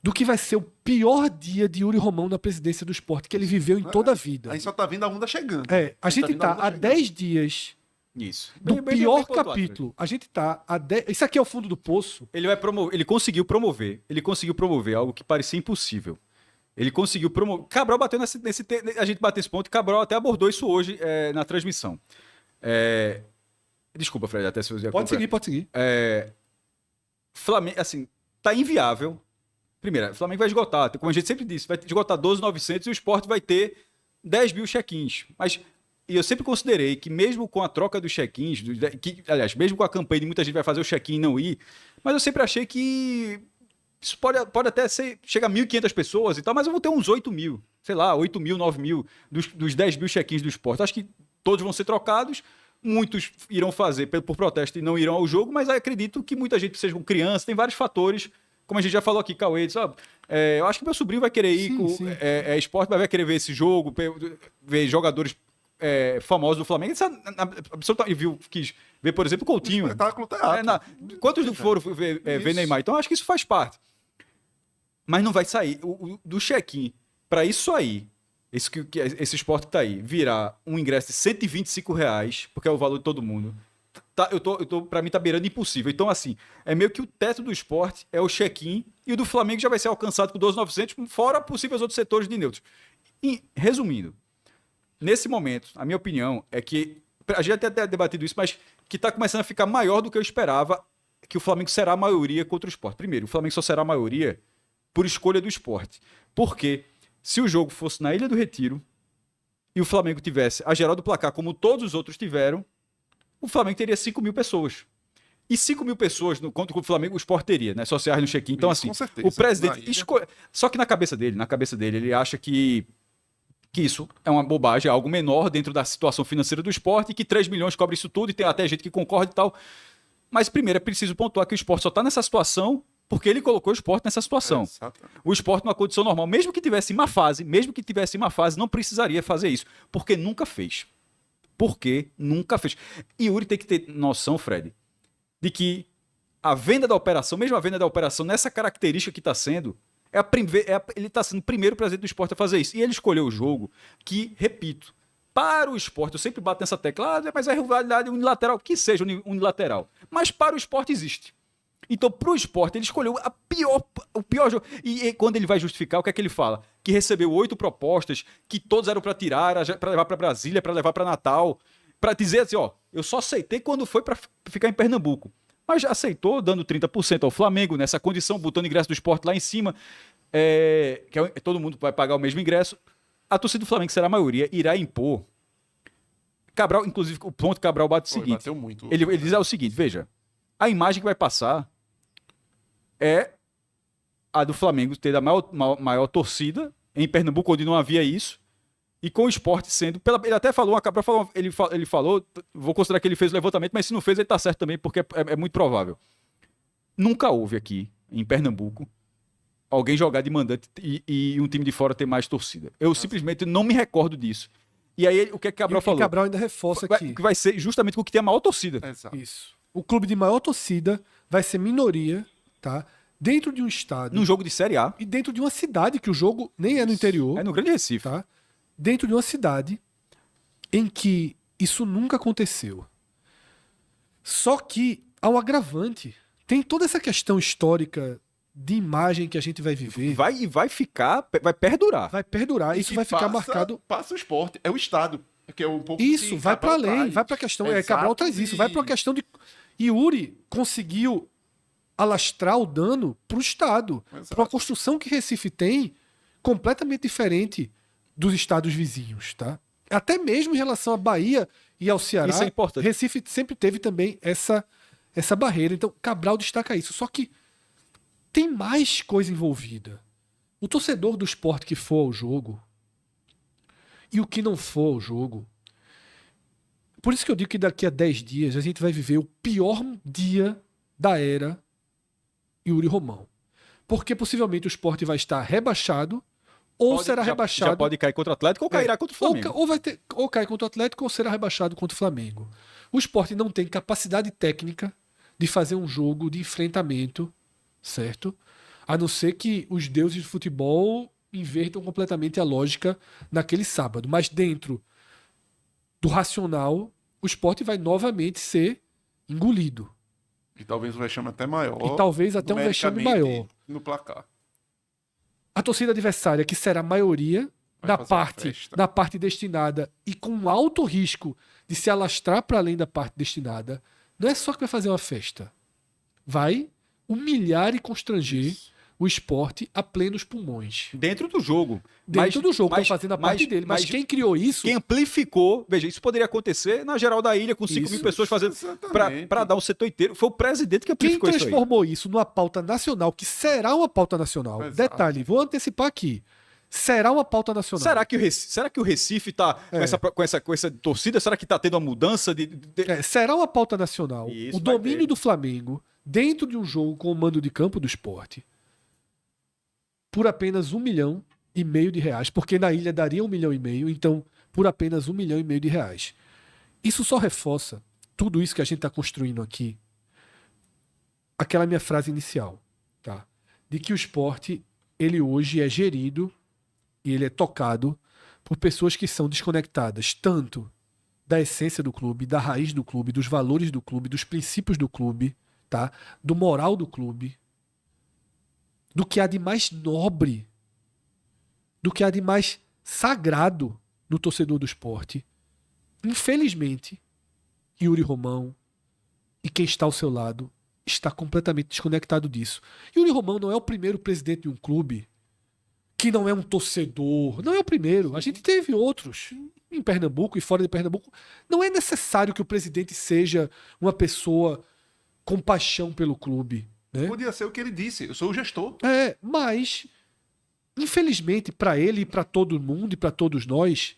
do que vai ser o pior dia de Yuri Romão na presidência do esporte que ele viveu em toda a vida. A gente só tá vendo a onda chegando. A gente vendo a tá onda há chegando. 10 dias Isso. do Bem pior pontuado, capítulo. A gente tá há 10. Isso aqui é o fundo do poço. Ele conseguiu promover algo que parecia impossível. Ele conseguiu promover. Cabral bateu a gente bateu esse ponto e Cabral até abordou isso hoje na transmissão. Desculpa, Fred, até se você Pode seguir. Flamengo, assim, tá inviável. Primeiro, o Flamengo vai esgotar, como a gente sempre disse, vai esgotar 12.900 e o Sport vai ter 10 mil check-ins. Mas eu sempre considerei que mesmo com a troca dos check-ins, aliás, mesmo com a campanha de muita gente vai fazer o check-in e não ir, mas eu sempre achei que isso pode até chegar a 1.500 pessoas e tal, mas eu vou ter uns 8 mil, sei lá, 8 mil, 9 mil dos 10 mil check-ins do Sport. Acho que todos vão ser trocados, muitos irão fazer por protesto e não irão ao jogo, mas acredito que muita gente seja com criança, tem vários fatores, como a gente já falou aqui, Cauê, sabe? Eu acho que meu sobrinho vai querer ir Sim, com sim. Sport, vai querer ver esse jogo, ver jogadores famosos do Flamengo. A pessoa quis ver, por exemplo, o Coutinho. Espetáculo teatro. Quantos não foram ver Neymar? Então, acho que isso faz parte. Mas não vai sair. Do check-in, para isso aí, esse esporte que tá aí, virar um ingresso de R$125, porque é o valor de todo mundo, pra mim tá beirando impossível. Então, assim, é meio que o teto do esporte é o check-in e o do Flamengo já vai ser alcançado com 12.900, fora possíveis outros setores de neutros. E, resumindo, nesse momento, a minha opinião é que, a gente até tem debatido isso, mas que tá começando a ficar maior do que eu esperava, que o Flamengo será a maioria contra o esporte. Primeiro, o Flamengo só será a maioria por escolha do esporte. Porque se o jogo fosse na Ilha do Retiro e o Flamengo tivesse a geral do placar como todos os outros tiveram, o Flamengo teria 5 mil pessoas. E 5 mil pessoas contra o Flamengo, o Sport teria, né? Sociais no check-in. Então, Isso, assim, com certeza. o presidente Na ilha. escolhe. Só que na cabeça dele, ele acha que isso é uma bobagem, é algo menor dentro da situação financeira do esporte e que 3 milhões cobre isso tudo e tem até gente que concorda e tal. Mas, primeiro, é preciso pontuar que o esporte só está nessa situação porque ele colocou o esporte nessa situação. Exatamente. O esporte numa condição normal, mesmo que tivesse má fase, não precisaria fazer isso, porque nunca fez. E Yuri tem que ter noção, Fred, de que a venda da operação, mesmo a venda da operação, nessa característica que está sendo, Ele está sendo o primeiro presidente do Sport a fazer isso. E ele escolheu o jogo que, repito, para o Sport, eu sempre bato nessa tecla, mas é rivalidade unilateral, que seja unilateral. Mas para o Sport existe. Então, para o Sport, ele escolheu o pior jogo. E quando ele vai justificar, o que é que ele fala? Que recebeu 8 propostas, que todos eram para tirar, para levar para Brasília, para levar para Natal, para dizer assim, ó, eu só aceitei quando foi para ficar em Pernambuco. Mas já aceitou, dando 30% ao Flamengo, nessa condição, botando o ingresso do Sport lá em cima, todo mundo vai pagar o mesmo ingresso. A torcida do Flamengo, que será a maioria, irá impor. Cabral, inclusive, o ponto que Cabral bate o seguinte. Bateu muito. Ele diz o seguinte, veja, a imagem que vai passar é a do Flamengo ter a maior torcida em Pernambuco, onde não havia isso, e com o Sport sendo... Ele até falou, ele falou, vou considerar que ele fez o levantamento, mas se não fez, ele está certo também, porque é muito provável. Nunca houve aqui, em Pernambuco, alguém jogar de mandante e um time de fora ter mais torcida. Eu simplesmente não me recordo disso. E aí, o que Cabral falou? Cabral ainda reforça aqui. Que vai ser justamente o que tem a maior torcida. Exato. Isso. O clube de maior torcida vai ser minoria, tá? Dentro de um estado. Num jogo de Série A. E dentro de uma cidade, que o jogo nem é no interior. É no Grande Recife. Tá? Dentro de uma cidade em que isso nunca aconteceu. Só que, ao agravante, tem toda essa questão histórica de imagem que a gente vai viver. Vai perdurar. Vai perdurar. Isso vai ficar marcado. Passa o Sport. É o Estado. Que é um pouco Isso, vai para além. Vai para a questão. Cabral traz isso. Vai para a questão de. Yuri conseguiu alastrar o dano para o Estado. Para uma construção que Recife tem completamente diferente dos estados vizinhos, tá? Até mesmo em relação à Bahia e ao Ceará, isso é importante. Recife sempre teve também essa barreira. Então, Cabral destaca isso. Só que tem mais coisa envolvida. O torcedor do Sport que for ao jogo e o que não for ao jogo. Por isso que eu digo que daqui a 10 dias a gente vai viver o pior dia da era Yuri Romão. Porque possivelmente o Sport vai estar rebaixado ou será rebaixado. Já pode cair contra o Atlético ou cairá contra o Flamengo. Ou cai contra o Atlético ou será rebaixado contra o Flamengo. O Sport não tem capacidade técnica de fazer um jogo de enfrentamento, certo? A não ser que os deuses do futebol invertam completamente a lógica naquele sábado. Mas dentro do racional, o Sport vai novamente ser engolido. E talvez um vexame até maior. E talvez até um vexame maior. No placar. A torcida adversária, que será a maioria da parte destinada e com alto risco de se alastrar para além da parte destinada, não é só que vai fazer uma festa. Vai humilhar e constranger o Sport a plenos pulmões. Dentro do jogo. Dentro do jogo, estão fazendo a parte dele. Mas quem criou isso... Quem amplificou... Veja, isso poderia acontecer na Geral da Ilha, com 5 mil pessoas fazendo... Para dar o setor inteiro. Foi o presidente que amplificou isso aí. Quem transformou isso numa pauta nacional, que será uma pauta nacional. Exato. Detalhe, vou antecipar aqui. Será uma pauta nacional. Será que o Recife está com essa torcida? Será que está tendo uma mudança de... será uma pauta nacional. Isso, o domínio do Flamengo dentro de um jogo com o mando de campo do Sport por apenas R$1,5 milhão de reais, porque na ilha daria R$1,5 milhão, então por apenas R$1,5 milhão de reais. Isso só reforça tudo isso que a gente está construindo aqui. Aquela minha frase inicial, tá? De que o Sport, ele hoje é gerido e ele é tocado por pessoas que são desconectadas tanto da essência do clube, da raiz do clube, dos valores do clube, dos princípios do clube, tá? Do moral do clube, do que há de mais nobre, do que há de mais sagrado no torcedor do Sport. Infelizmente, Yuri Romão e quem está ao seu lado está completamente desconectado disso. Yuri Romão não é o primeiro presidente de um clube que não é um torcedor. Não é o primeiro. A gente teve outros em Pernambuco e fora de Pernambuco. Não é necessário que o presidente seja uma pessoa com paixão pelo clube. Né? Podia ser o que ele disse. Eu sou o gestor. Mas, infelizmente, para ele e para todo mundo e para todos nós,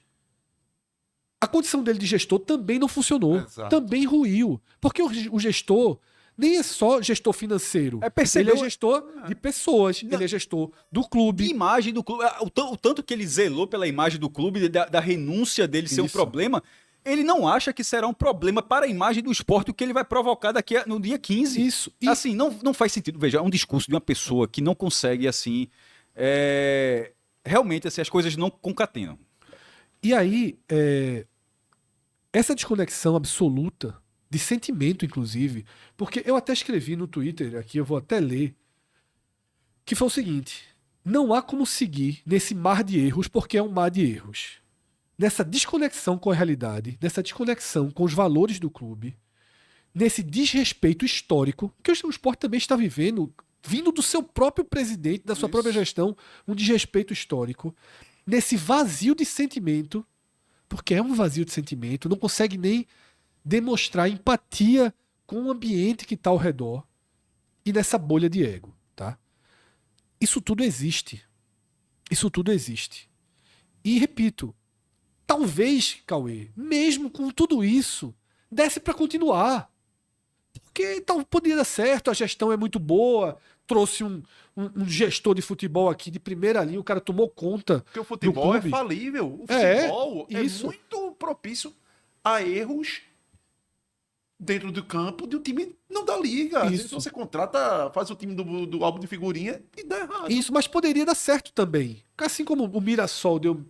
a condição dele de gestor também não funcionou. Exato. Também ruiu. Porque o gestor nem é só gestor financeiro. Ele é gestor de pessoas. Ele é gestor do clube. De imagem do clube. O tanto que ele zelou pela imagem do clube, da renúncia dele ser um problema, ele não acha que será um problema para a imagem do Sport o que ele vai provocar no dia 15. Isso. Assim, não faz sentido. Veja, é um discurso de uma pessoa que não consegue, assim... realmente assim, as coisas não concatenam. E aí, essa desconexão absoluta, de sentimento, inclusive, porque eu até escrevi no Twitter, aqui eu vou até ler, que foi o seguinte: não há como seguir nesse mar de erros, porque é um mar de erros. Nessa desconexão com a realidade, nessa desconexão com os valores do clube, nesse desrespeito histórico, que o Sport também está vivendo, vindo do seu próprio presidente, da sua própria gestão, um desrespeito histórico, nesse vazio de sentimento, porque é um vazio de sentimento, não consegue nem demonstrar empatia com o ambiente que está ao redor, e nessa bolha de ego, tá? Isso tudo existe. Isso tudo existe. E repito, talvez, Cauê, mesmo com tudo isso, desse para continuar. Porque então, poderia dar certo, a gestão é muito boa, trouxe um gestor de futebol aqui de primeira linha, o cara tomou conta. Porque o futebol do é clube. falível. O futebol é isso. muito propício a erros dentro do campo de um time não da liga. Às vezes Isso. você contrata, faz o time do álbum de figurinha e dá errado. Isso, mas poderia dar certo também. Assim como o Mirassol deu,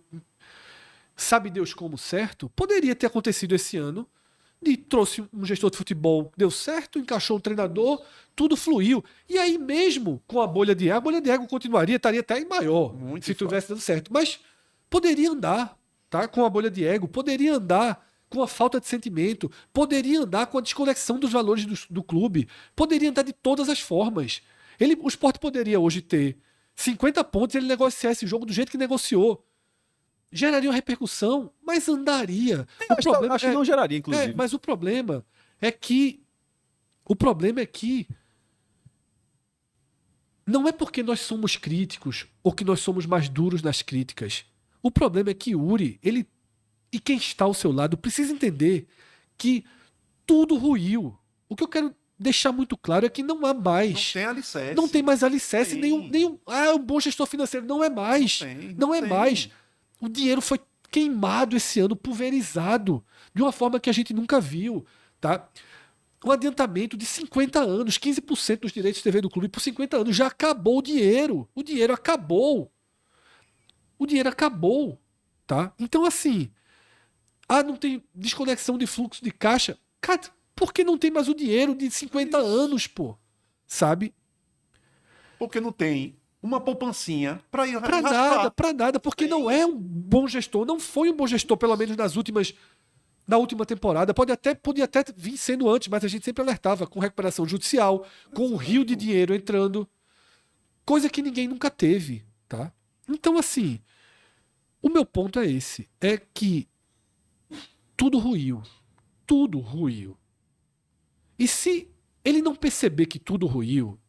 sabe Deus como certo, poderia ter acontecido esse ano. E trouxe um gestor de futebol, deu certo, encaixou um treinador, tudo fluiu. E aí mesmo com a bolha de ego continuaria, estaria até em maior, Muito se fácil. tivesse dando certo. Mas poderia andar, tá? Com a bolha de ego, poderia andar com a falta de sentimento, poderia andar com a desconexão dos valores do clube, poderia andar de todas as formas. O Sport poderia hoje ter 50 pontos e ele negociar esse jogo do jeito que negociou. Geraria uma repercussão, mas andaria. Acho que não geraria, inclusive. Mas o problema é que não é porque nós somos críticos ou que nós somos mais duros nas críticas. O problema é que Uri, ele e quem está ao seu lado precisa entender que tudo ruiu. O que eu quero deixar muito claro é que não há mais. Não tem alicerce. Não tem mais alicerce, Tem. nenhum. Um bom gestor financeiro. Não é mais. Não é tem. mais. O dinheiro foi queimado esse ano, pulverizado, de uma forma que a gente nunca viu. Tá? Um adiantamento de 50 anos, 15% dos direitos de TV do clube por 50 anos. Já acabou o dinheiro. O dinheiro acabou. O dinheiro acabou. Tá? Então, assim, não tem desconexão de fluxo de caixa. Cara, por que não tem mais o dinheiro de 50 anos, pô? Sabe? Porque não tem uma poupancinha para ir Pra nada, porque não é um bom gestor, não foi um bom gestor, pelo menos na última temporada. Podia até vir sendo antes, mas a gente sempre alertava com recuperação judicial, com um rio de dinheiro entrando, coisa que ninguém nunca teve, tá? Então, assim, o meu ponto é esse, é que tudo ruiu. E se ele não perceber que tudo ruiu,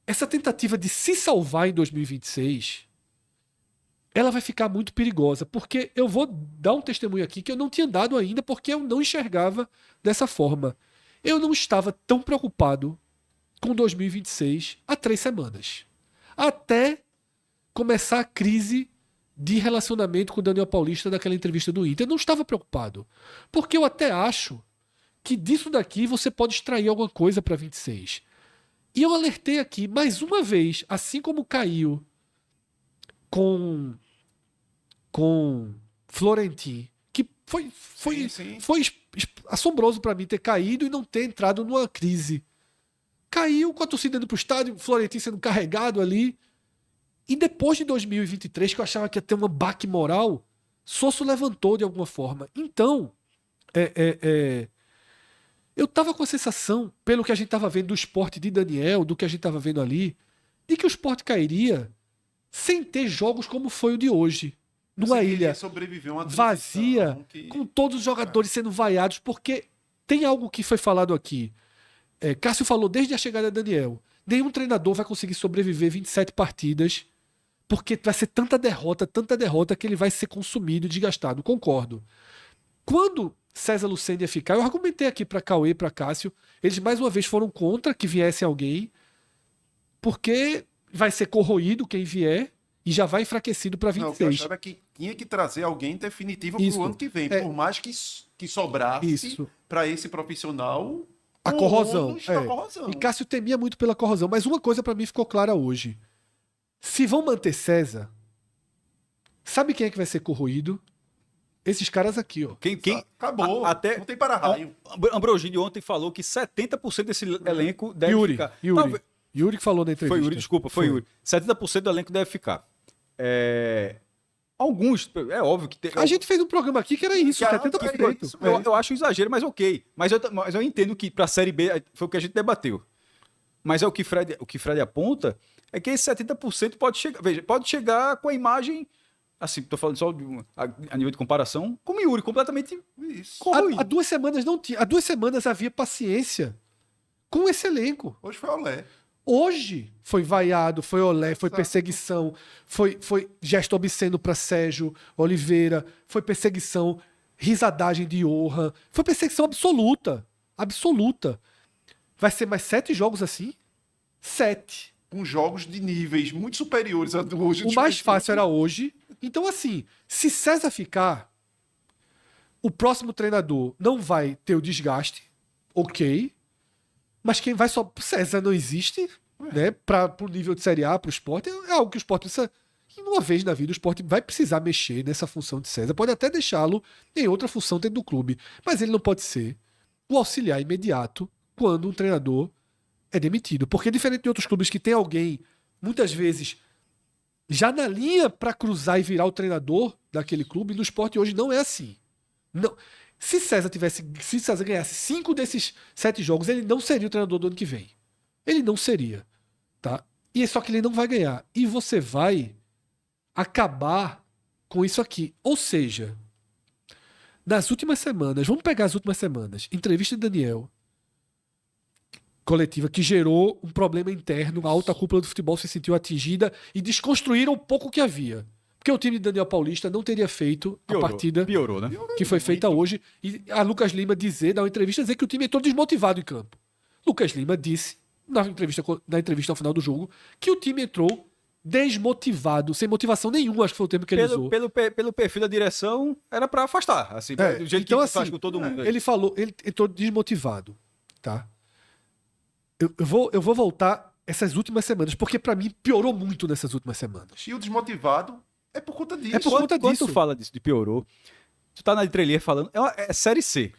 essa tentativa de se salvar em 2026, ela vai ficar muito perigosa, porque eu vou dar um testemunho aqui que eu não tinha dado ainda, porque eu não enxergava dessa forma. Eu não estava tão preocupado com 2026 há 3 semanas. Até começar a crise de relacionamento com o Daniel Paulista daquela entrevista do Inter. Eu não estava preocupado, porque eu até acho que disso daqui você pode extrair alguma coisa para 26. E eu alertei aqui, mais uma vez, assim como caiu com Florentin, que foi assombroso para mim ter caído e não ter entrado numa crise. Caiu com a torcida indo pro estádio, Florentin sendo carregado ali. E depois de 2023, que eu achava que ia ter uma baque moral, Sosso levantou de alguma forma. Então, eu tava com a sensação, pelo que a gente tava vendo do Sport de Daniel, do que a gente tava vendo ali, de que o Sport cairia sem ter jogos como foi o de hoje. Numa ilha vazia, com todos os jogadores sendo vaiados, porque tem algo que foi falado aqui. Cássio falou desde a chegada de Daniel. Nenhum treinador vai conseguir sobreviver 27 partidas, porque vai ser tanta derrota, que ele vai ser consumido e desgastado. Concordo. Quando César Lucena ia ficar, eu argumentei aqui para Cauê e para Cássio, eles mais uma vez foram contra que viesse alguém, porque vai ser corroído quem vier e já vai enfraquecido para 26. Não, o que eu achava é que tinha que trazer alguém definitivo para o ano que vem, por mais que sobrasse para esse profissional a corrosão. Da corrosão. E Cássio temia muito pela corrosão, mas uma coisa para mim ficou clara hoje. Se vão manter César, sabe quem é que vai ser corroído? Esses caras aqui, ó. Acabou. Até não tem para-raio. Ambrogini ontem falou que 70% desse elenco deve Yuri, ficar. Yuri. Yuri que falou na entrevista. Foi Yuri, desculpa, foi Yuri. 70% do elenco deve ficar. Alguns, é óbvio que tem. A gente fez um programa aqui que era isso, 70%. Eu acho um exagero, mas ok. Mas eu entendo que para a Série B foi o que a gente debateu. Mas o que Fred aponta é que esse 70% pode chegar. Veja, pode chegar com a imagem. Assim, tô falando só a nível de comparação, como o Yuri, completamente corroído. Há 2 semanas não tinha. Há 2 semanas havia paciência com esse elenco. Hoje foi Olé. Hoje foi vaiado, foi olé, foi perseguição, foi gesto obsceno para Sérgio Oliveira, foi perseguição, risadagem de Johan, foi perseguição absoluta. Absoluta. Vai ser mais 7 jogos assim? 7. Com jogos de níveis muito superiores a do hoje. O mais fácil era hoje. Então, assim, se César ficar, o próximo treinador não vai ter o desgaste, ok. Mas quem vai só. César não existe, né? Para o nível de Série A, para o Sport, é algo que o Sport precisa. E uma vez na vida, o Sport vai precisar mexer nessa função de César. Pode até deixá-lo em outra função dentro do clube. Mas ele não pode ser o auxiliar imediato quando um treinador é demitido. Porque, diferente de outros clubes que tem alguém, muitas vezes, já na linha para cruzar e virar o treinador daquele clube, no Sport hoje não é assim. Não. Se César ganhasse 5 desses 7 jogos, ele não seria o treinador do ano que vem. Ele não seria. Tá? E é só que ele não vai ganhar. E você vai acabar com isso aqui. Ou seja, nas últimas semanas, vamos pegar as últimas semanas, entrevista de Daniel, coletiva, que gerou um problema interno, a alta cúpula do futebol se sentiu atingida e desconstruíram um pouco o que havia. Porque o time de Daniel Paulista não teria feito a partida piorou, né? que foi feita hoje. E a Lucas Lima dar uma entrevista, dizer que o time entrou desmotivado em campo. Lucas Lima disse, na entrevista ao final do jogo, que o time entrou desmotivado, sem motivação nenhuma, acho que foi o termo que ele usou. Pelo perfil da direção, era para afastar. Assim, do jeito então, que assim, faz com todo mundo. Ele falou, ele entrou desmotivado. Tá? Eu vou voltar essas últimas semanas, porque para mim piorou muito nessas últimas semamas. E o desmotivado é por conta disso. É por conta disso. Quando tu fala disso de piorou, tu tá na entrelinha falando. É Série C.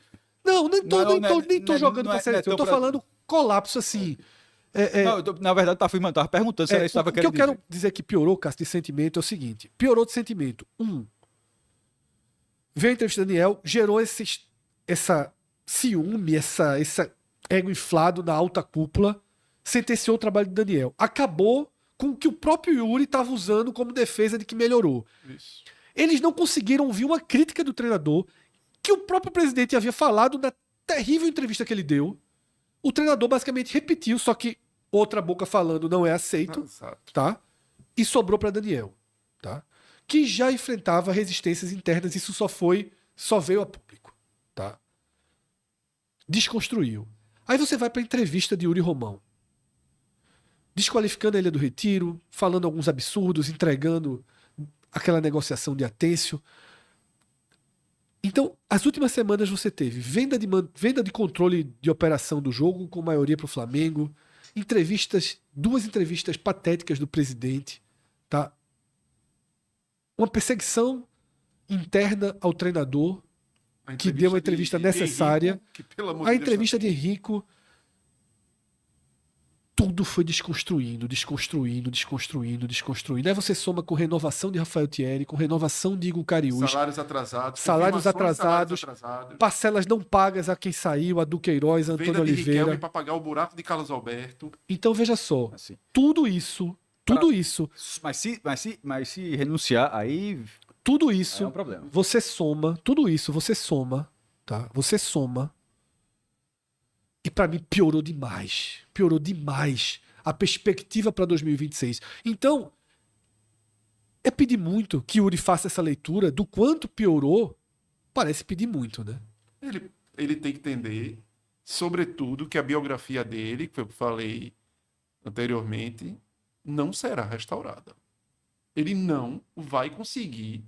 Não, nem tô jogando pra Série C. Eu tô falando colapso assim. Na verdade, tava perguntando se era isso que tava querendo dizer. O que eu quero dizer que piorou, Cássio, de sentimento é o seguinte. Piorou de sentimento. Veio a entrevista do Daniel, gerou essa ciúme, esse ego inflado na alta cúpula, sentenciou o trabalho de Daniel. Acabou com o que o próprio Yuri estava usando como defesa de que melhorou. Isso. Eles não conseguiram ouvir uma crítica do treinador que o próprio presidente havia falado na terrível entrevista que ele deu. O treinador basicamente repetiu, só que outra boca falando não é aceito, tá? E sobrou para Daniel, tá? Que já enfrentava resistências internas, isso só veio a público, tá? Desconstruiu. Aí você vai para a entrevista de Yuri Romão, desqualificando a Ilha do Retiro, falando alguns absurdos, entregando aquela negociação de Atêncio. Então, as últimas semanas você teve venda de controle de operação do jogo, com maioria para o Flamengo, 2 entrevistas patéticas do presidente, tá? Uma perseguição interna ao treinador, que deu uma entrevista necessária. A entrevista de Henrico. Tudo foi desconstruindo. Aí você soma com renovação de Rafael Thierry, com renovação de Igor Cariús. Salários atrasados. Parcelas não pagas a quem saiu, a Duqueiroz, a Antônio Oliveira. Para pagar o buraco de Carlos Alberto. Então veja só, assim, tudo isso. Mas se renunciar, aí Tudo isso é um problema. você soma, tá? Você soma. E pra mim piorou demais a perspectiva para 2026. Então, é pedir muito que Yuri faça essa leitura do quanto piorou, parece pedir muito, né? Ele tem que entender, sobretudo, que a biografia dele, que eu falei anteriormente, não será restaurada. Ele não vai conseguir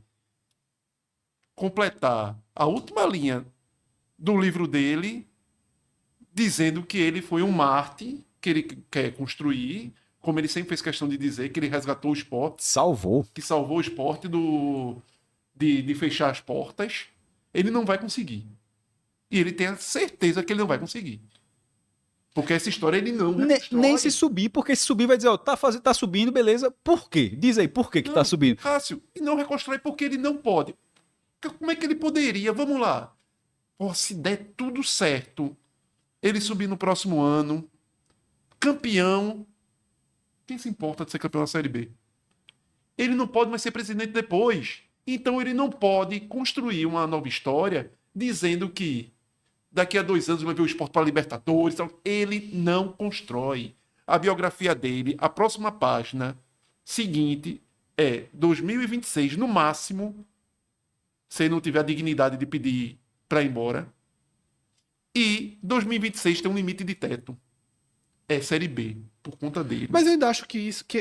completar a última linha do livro dele dizendo que ele foi um Marte que ele quer construir como ele sempre fez questão de dizer, que ele resgatou o Sport, Salvou. que salvou o Sport de fechar as portas, ele não vai conseguir. E ele tem a certeza que ele não vai conseguir. Porque essa história ele não reconstrói. Nem se subir, porque se subir vai dizer, ó, tá subindo, beleza. Por quê? Diz aí, por que que tá subindo? Cássio, e não reconstrói porque ele não pode. Como é que ele poderia? Vamos lá. Pô, se der tudo certo, ele subir no próximo ano, campeão. Quem se importa de ser campeão da Série B? Ele não pode mais ser presidente depois. Então ele não pode construir uma nova história dizendo que daqui a 2 anos vai ver o Sport para Libertadores. Ele não constrói. A biografia dele, a próxima página seguinte é 2026, no máximo, se ele não tiver a dignidade de pedir para ir embora. E 2026 tem um limite de teto. É Série B, por conta dele. Mas eu ainda acho que isso que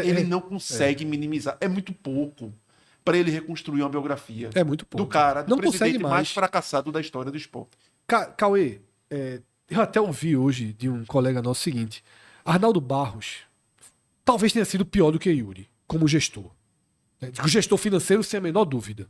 Ele não consegue minimizar. É muito pouco para ele reconstruir uma biografia. É muito pouco. Do cara, do não presidente consegue mais mais. fracassado da história do esporte. Cauê, eu até ouvi hoje de um colega nosso o seguinte: Arnaldo Barros talvez tenha sido pior do que Yuri, como gestor. O gestor financeiro, sem a menor dúvida.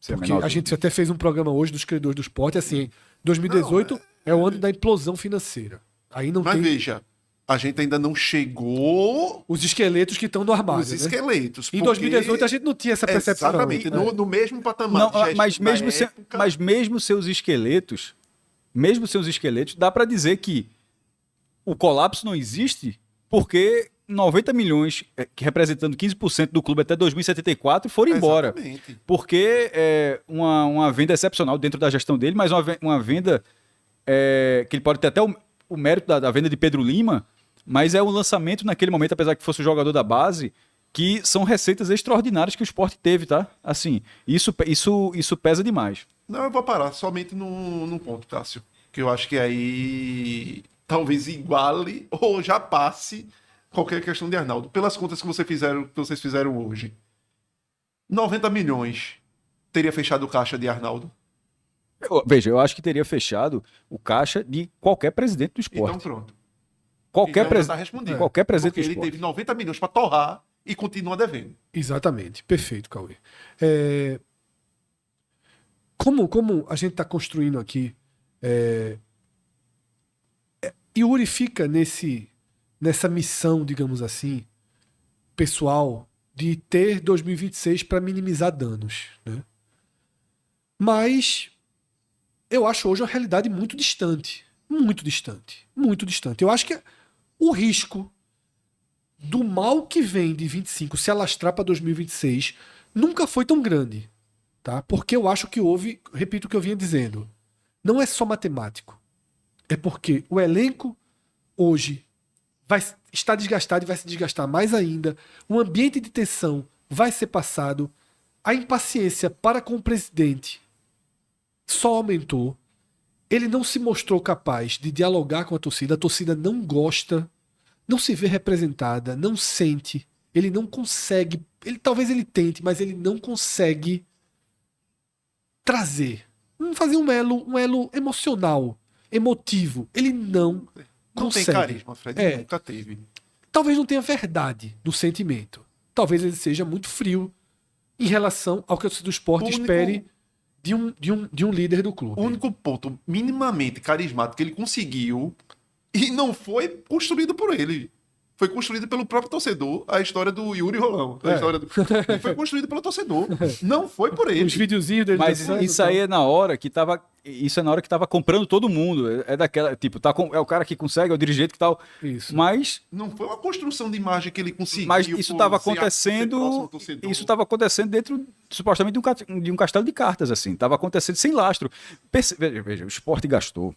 Porque a gente até fez um programa hoje dos credores do esporte, assim, 2018 é o ano da implosão financeira. Aí não Mas tem veja, a gente ainda não chegou os esqueletos que estão no armário, nos né? esqueletos. Em 2018 a gente não tinha essa percepção. Exatamente, não. no mesmo patamar. Não, mas mesmo seus esqueletos, dá para dizer que o colapso não existe porque 90 milhões, que representando 15% do clube até 2074, foram embora. Exatamente. Porque é uma venda excepcional dentro da gestão dele, mas uma venda que ele pode ter até o mérito da venda de Pedro Lima, mas é um lançamento naquele momento, apesar que fosse o jogador da base, que são receitas extraordinárias que o Sport teve, tá? Assim, isso pesa demais. Não, eu vou parar somente num ponto, Cássio, que eu acho que aí talvez iguale ou já passe qualquer questão de Arnaldo. Pelas contas que vocês fizeram hoje, 90 milhões teria fechado o caixa de Arnaldo? Veja, eu acho que teria fechado o caixa de qualquer presidente do esporte. Então pronto. Qualquer Então já tá respondido. Qualquer presidente Porque do ele esporte. teve 90 milhões para torrar e continua devendo. Exatamente, perfeito, Cauê. Como a gente está construindo aqui, Yuri fica nessa missão, digamos assim, pessoal, de ter 2026 para minimizar danos, né? Mas eu acho hoje uma realidade muito distante. Muito distante. Muito distante. Eu acho que o risco do mal que vem de 25 se alastrar para 2026 nunca foi tão grande. Tá? Porque eu acho que houve, repito o que eu vinha dizendo, não é só matemático. É porque o elenco hoje vai estar desgastado e vai se desgastar mais ainda. O ambiente de tensão vai ser passado. A impaciência para com o presidente só aumentou. Ele não se mostrou capaz de dialogar com a torcida não gosta, não se vê representada, não sente, ele não consegue, talvez ele tente, mas ele não consegue trazer, fazer um elo emocional, emotivo. Ele não consegue. Tem carisma, Fred, nunca teve. Talvez não tenha verdade no sentimento. Talvez ele seja muito frio em relação ao que a torcida do esporte espere de um líder do clube. O único ponto minimamente carismático que ele conseguiu e não foi construído por ele. Foi construído pelo próprio torcedor, a história do Yuri Rolão. Foi construído pelo torcedor. Não foi por ele. Os videozinhos dele. Mas isso aí é na hora que tava. Isso é na hora que tava comprando todo mundo. É daquela. Tipo, é o cara que consegue, é o dirigente que tal. Isso. Mas. Não foi uma construção de imagem que ele conseguiu. Mas isso estava acontecendo. Isso estava acontecendo dentro, supostamente, de um castelo de cartas, assim. Estava acontecendo sem lastro. Veja, o Sport gastou.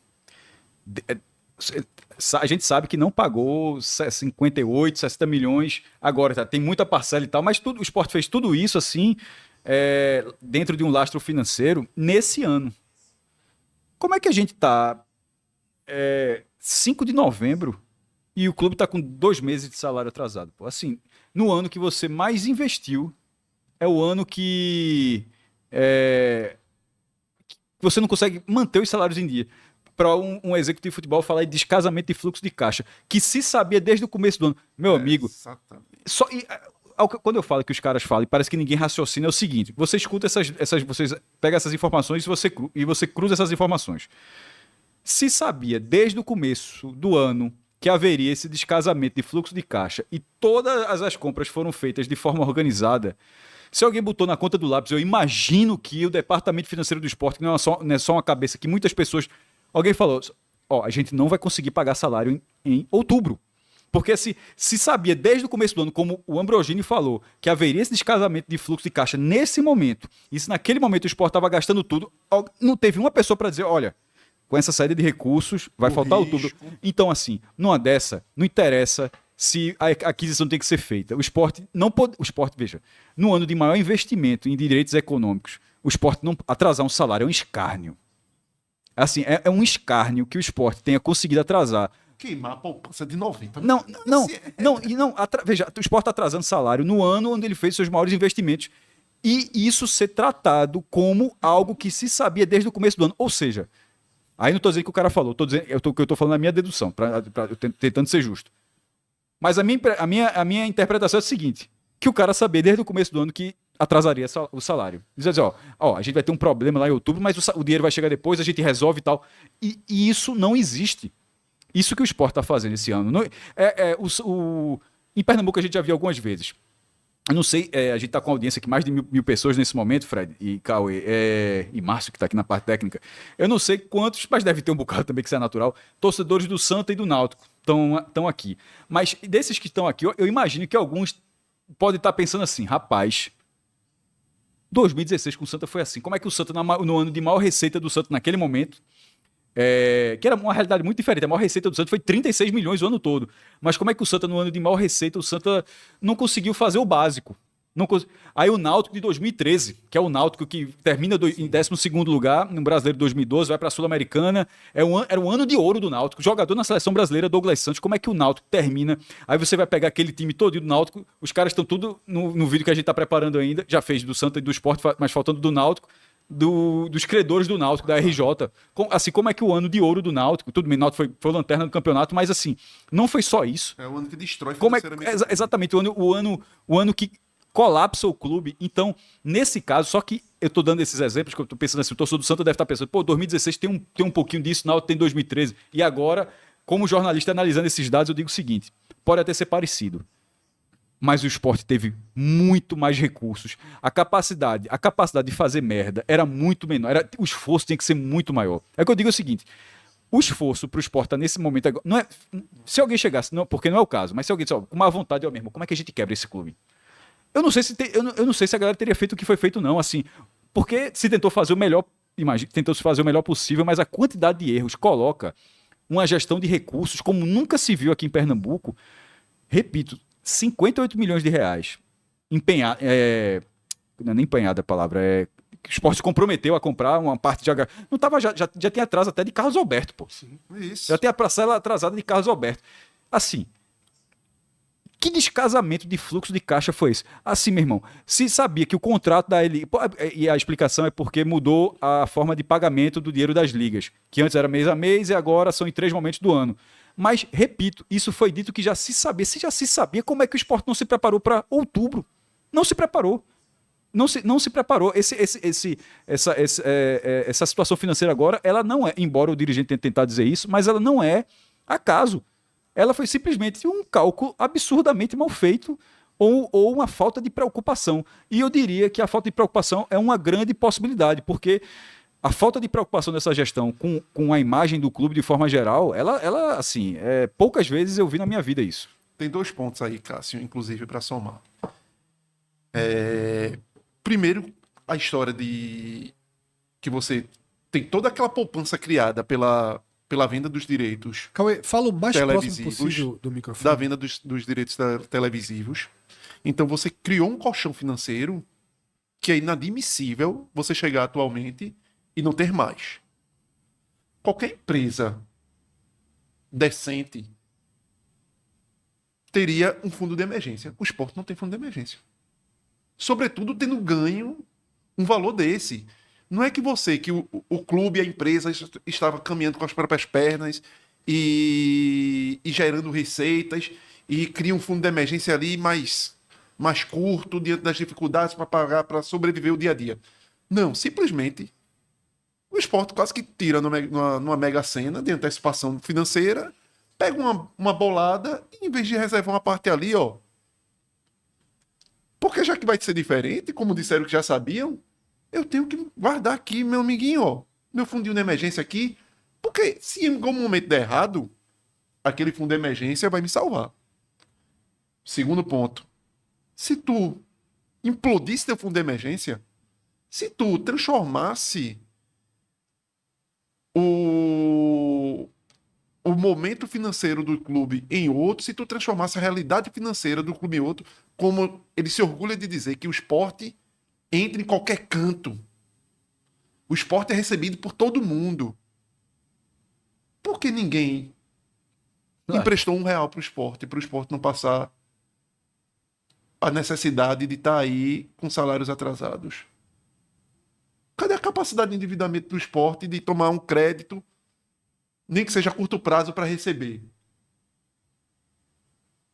A gente sabe que não pagou 58, 60 milhões agora, tá? Tem muita parcela e tal, mas o Sport fez tudo isso assim, dentro de um lastro financeiro nesse ano. Como é que a gente tá 5 de novembro e o clube tá com 2 meses de salário atrasado? Pô, assim, no ano que você mais investiu, é o ano que você não consegue manter os salários em dia. para um executivo de futebol falar de descasamento de fluxo de caixa, que se sabia desde o começo do ano. Meu amigo, Exatamente. quando eu falo que os caras falam, e parece que ninguém raciocina, é o seguinte: você escuta você pega essas informações e você cruza essas informações. Se sabia desde o começo do ano que haveria esse descasamento de fluxo de caixa e todas as compras foram feitas de forma organizada, se alguém botou na conta do lápis, eu imagino que o departamento financeiro do esporte, que não é só uma cabeça, que muitas pessoas... Alguém falou, a gente não vai conseguir pagar salário em outubro. Porque se sabia desde o começo do ano, como o Ambrogini falou, que haveria esse descasamento de fluxo de caixa nesse momento, e se naquele momento o esporte estava gastando tudo, não teve uma pessoa para dizer, olha, com essa saída de recursos, vai faltar outubro. Então, assim, numa dessa, não interessa se a aquisição tem que ser feita. O esporte não pode... O esporte, veja, no ano de maior investimento em direitos econômicos, o esporte não atrasar um salário é um escárnio. Assim, é um escárnio que o esporte tenha conseguido atrasar. Queimar a poupança de 90. Veja, o esporte está atrasando salário no ano onde ele fez seus maiores investimentos. E isso ser tratado como algo que se sabia desde o começo do ano. Ou seja, aí não estou dizendo que o cara falou, eu estou falando a minha dedução, tentando ser justo. Mas a minha interpretação é a seguinte: que o cara sabia desde o começo do ano que atrasaria o salário. Diz assim, a gente vai ter um problema lá em outubro, mas o dinheiro vai chegar depois, a gente resolve e tal. E isso não existe. Isso que o esporte está fazendo esse ano. Em Pernambuco a gente já viu algumas vezes. Eu não sei, a gente está com audiência aqui, mais de mil pessoas nesse momento, Fred e Cauê, e Márcio, que está aqui na parte técnica. Eu não sei quantos, mas deve ter um bocado também, que isso é natural, torcedores do Santa e do Náutico estão aqui. Mas desses que estão aqui, eu imagino que alguns podem estar pensando assim, rapaz, 2016 com o Santa foi assim. Como é que o Santa, no ano de maior receita do Santa naquele momento, que era uma realidade muito diferente. A maior receita do Santa foi 36 milhões o ano todo. Mas como é que o Santa, no ano de maior receita, o Santa não conseguiu fazer o básico? Aí o Náutico de 2013, que é o Náutico que termina em 12º lugar no Brasileiro de 2012, vai para a Sul-Americana, era o ano de ouro do Náutico. Jogador na seleção brasileira, Douglas Santos. Como é que o Náutico termina? Aí você vai pegar aquele time todo do Náutico, os caras estão tudo no vídeo que a gente está preparando ainda, já fez do Santa e do Sport, mas faltando do Náutico, dos credores do Náutico, da RJ. Assim, como é que o ano de ouro do Náutico, tudo bem, o Náutico foi lanterna do campeonato, mas assim, não foi só isso. É o ano que destrói financeiramente. Exatamente, o ano que colapsa o clube. Então, nesse caso, só que eu estou dando esses exemplos, que eu estou pensando assim, o torcedor do Santa deve estar pensando, 2016 tem um pouquinho disso, Náutico tem 2013. E agora, como jornalista analisando esses dados, eu digo o seguinte, pode até ser parecido, mas o esporte teve muito mais recursos. A capacidade de fazer merda era muito menor. O esforço tinha que ser muito maior. É que eu digo o seguinte, o esforço para o esporte tá nesse momento agora, não é, se alguém chegasse, não, porque não é o caso, mas se alguém disse, com uma vontade, mesmo, como é que a gente quebra esse clube? Eu não sei se a galera teria feito o que foi feito, não, assim, porque se tentou fazer o melhor, tentou se fazer o melhor possível, mas a quantidade de erros coloca uma gestão de recursos como nunca se viu aqui em Pernambuco. Repito, 58 milhões de reais empenhado, não é nem empenhada a palavra, que o esporte comprometeu a comprar uma parte de não tava, já tinha atraso até de Carlos Alberto, pô. Sim, isso. Já tem a parcela atrasada de Carlos Alberto. Assim, que descasamento de fluxo de caixa foi esse? Assim, meu irmão, se sabia que o contrato da Eli... E a explicação é porque mudou a forma de pagamento do dinheiro das ligas, que antes era mês a mês e agora são em 3 momentos do ano. Mas, repito, isso foi dito que já se sabia. Se já se sabia, como é que o esporte não se preparou para outubro? Não se preparou. Não se preparou. Essa situação financeira agora, ela não é, embora o dirigente tenha tentado dizer isso, mas ela não é acaso. Ela foi simplesmente um cálculo absurdamente mal feito ou uma falta de preocupação. E eu diria que a falta de preocupação é uma grande possibilidade, porque a falta de preocupação dessa gestão com a imagem do clube de forma geral, ela assim, poucas vezes eu vi na minha vida isso. Tem 2 pontos aí, Cássio, inclusive, para somar. Primeiro, a história de que você tem toda aquela poupança criada pela venda dos direitos. Cauê, fala o mais próximo possível do microfone. Da venda dos direitos televisivos. Então você criou um colchão financeiro que é inadmissível você chegar atualmente e não ter mais. Qualquer empresa decente teria um fundo de emergência. O esporte não tem fundo de emergência. Sobretudo tendo ganho um valor desse. Não é que o clube, a empresa estava caminhando com as próprias pernas e gerando receitas e cria um fundo de emergência ali mais curto diante das dificuldades para pagar, para sobreviver o dia a dia. Não, simplesmente o Sport quase que tira numa mega sena de antecipação financeira, pega uma bolada e em vez de reservar uma parte ali, ó, porque já que vai ser diferente, como disseram que já sabiam, eu tenho que guardar aqui, meu amiguinho, ó, meu fundinho de emergência aqui, porque se em algum momento der errado, aquele fundo de emergência vai me salvar. Segundo ponto, se tu implodisse teu fundo de emergência, se tu transformasse o momento financeiro do clube em outro, se tu transformasse a realidade financeira do clube em outro, como ele se orgulha de dizer que o Sport entra em qualquer canto. O Sport é recebido por todo mundo. Por que ninguém emprestou R$1 para o Sport não passar a necessidade de estar aí com salários atrasados? Cadê a capacidade de endividamento do Sport de tomar um crédito, nem que seja a curto prazo, para receber?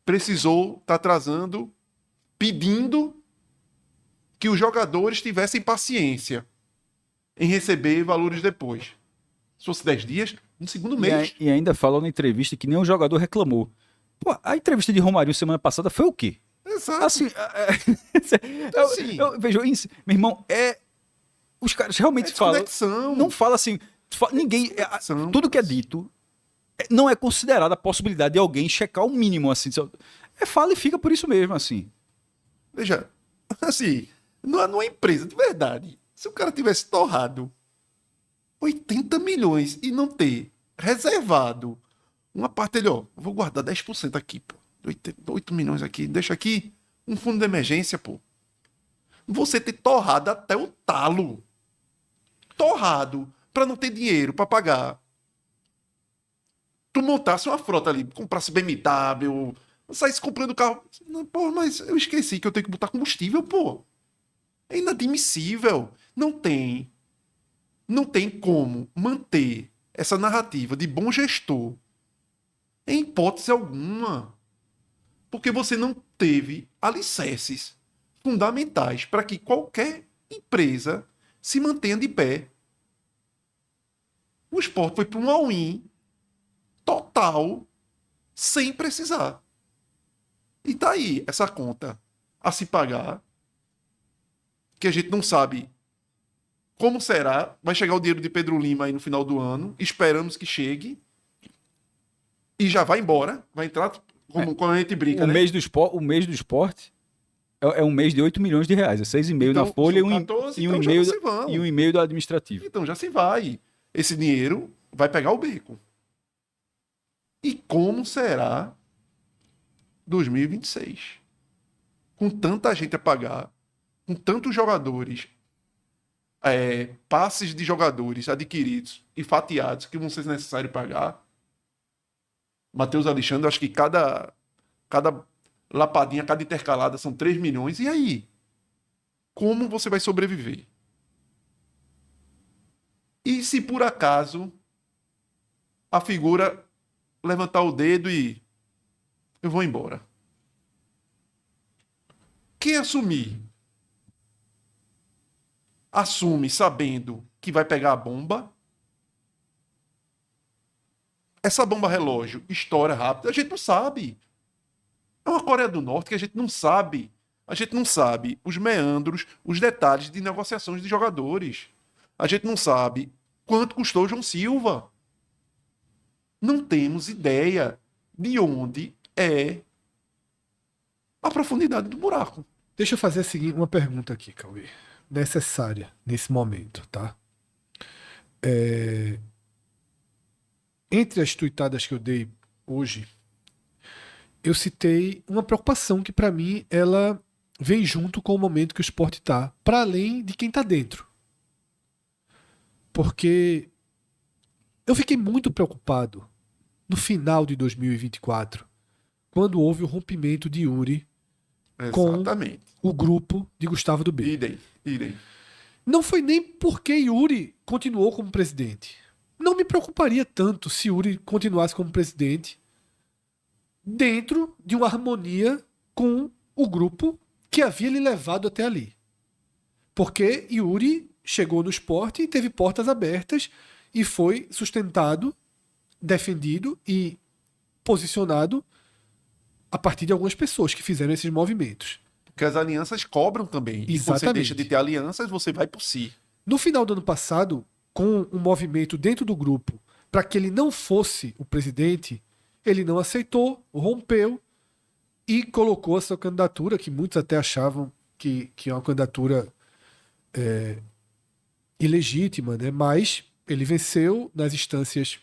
Precisou estar atrasando, pedindo que os jogadores tivessem paciência em receber valores depois. Se fosse 10 dias, no segundo mês. E ainda falou na entrevista que nenhum jogador reclamou. Pô, a entrevista de Romário semana passada foi o quê? Exato. Assim, eu vejo isso, meu irmão, os caras realmente falam. Não fala assim. Ninguém. Tudo que é dito não é considerada a possibilidade de alguém checar o mínimo, assim. Fala e fica por isso mesmo, assim. Veja, assim, numa empresa de verdade, se o cara tivesse torrado 80 milhões e não ter reservado uma parte dele, ó, vou guardar 10% aqui, pô. 8 milhões aqui, deixa aqui um fundo de emergência, pô. Você ter torrado até o talo. Torrado para não ter dinheiro para pagar. Tu montasse uma frota ali, comprasse BMW, saísse comprando carro. Não, pô, mas eu esqueci que eu tenho que botar combustível, pô. É inadmissível. Não tem como manter essa narrativa de bom gestor em hipótese alguma. Porque você não teve alicerces fundamentais para que qualquer empresa se mantenha de pé. O Sport foi para um all-in total, sem precisar. E tá aí essa conta a se pagar, que a gente não sabe como será. Vai chegar o dinheiro de Pedro Lima aí no final do ano, esperamos que chegue, e já vai embora, vai entrar como a gente brinca, né? O mês do esporte é um mês de 8 milhões de reais, é 6,5 então, na folha 14, e um e meio do administrativo. Então já se vai. Esse dinheiro vai pegar o beco. E como será 2026? Com tanta gente a pagar, com tantos jogadores, passes de jogadores adquiridos e fatiados que vão ser necessário pagar. Matheus Alexandre, acho que cada lapadinha, cada intercalada são 3 milhões. E aí? Como você vai sobreviver? E se por acaso a figura levantar o dedo e eu vou embora? Quem assumir? Assume sabendo que vai pegar a bomba. Essa bomba relógio estoura rápido. A gente não sabe. É uma Coreia do Norte que a gente não sabe. A gente não sabe os meandros, os detalhes de negociações de jogadores. A gente não sabe quanto custou João Silva. Não temos ideia de onde é a profundidade do buraco. Deixa eu fazer uma pergunta aqui, Cauê. Necessária nesse momento, tá? Entre as tuitadas que eu dei hoje, eu citei uma preocupação que, para mim, ela vem junto com o momento que o Sport está, para além de quem está dentro. Porque eu fiquei muito preocupado no final de 2024, quando houve o rompimento de Yuri com o grupo de Gustavo do B. Idem. Não foi nem porque Yuri continuou como presidente. Não me preocuparia tanto se Yuri continuasse como presidente dentro de uma harmonia com o grupo que havia lhe levado até ali. Porque Yuri chegou no Sport e teve portas abertas e foi sustentado, defendido e posicionado a partir de algumas pessoas que fizeram esses movimentos. Porque as alianças cobram também. E quando você deixa de ter alianças, você vai por si. No final do ano passado, com um movimento dentro do grupo para que ele não fosse o presidente, ele não aceitou, rompeu e colocou a sua candidatura, que muitos até achavam que é uma candidatura ilegítima, né? Mas ele venceu nas instâncias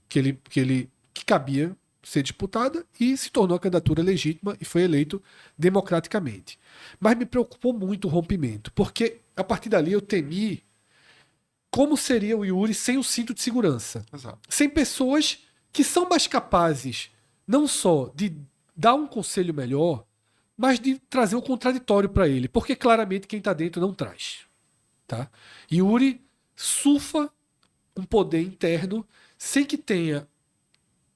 que cabia ser disputada e se tornou a candidatura legítima e foi eleito democraticamente. Mas me preocupou muito o rompimento, porque a partir dali eu temi como seria o Yuri sem o cinto de segurança. Exato. Sem pessoas que são mais capazes não só de dar um conselho melhor, mas de trazer o contraditório para ele, porque claramente quem está dentro não traz. Tá? Yuri surfa um poder interno sem que tenha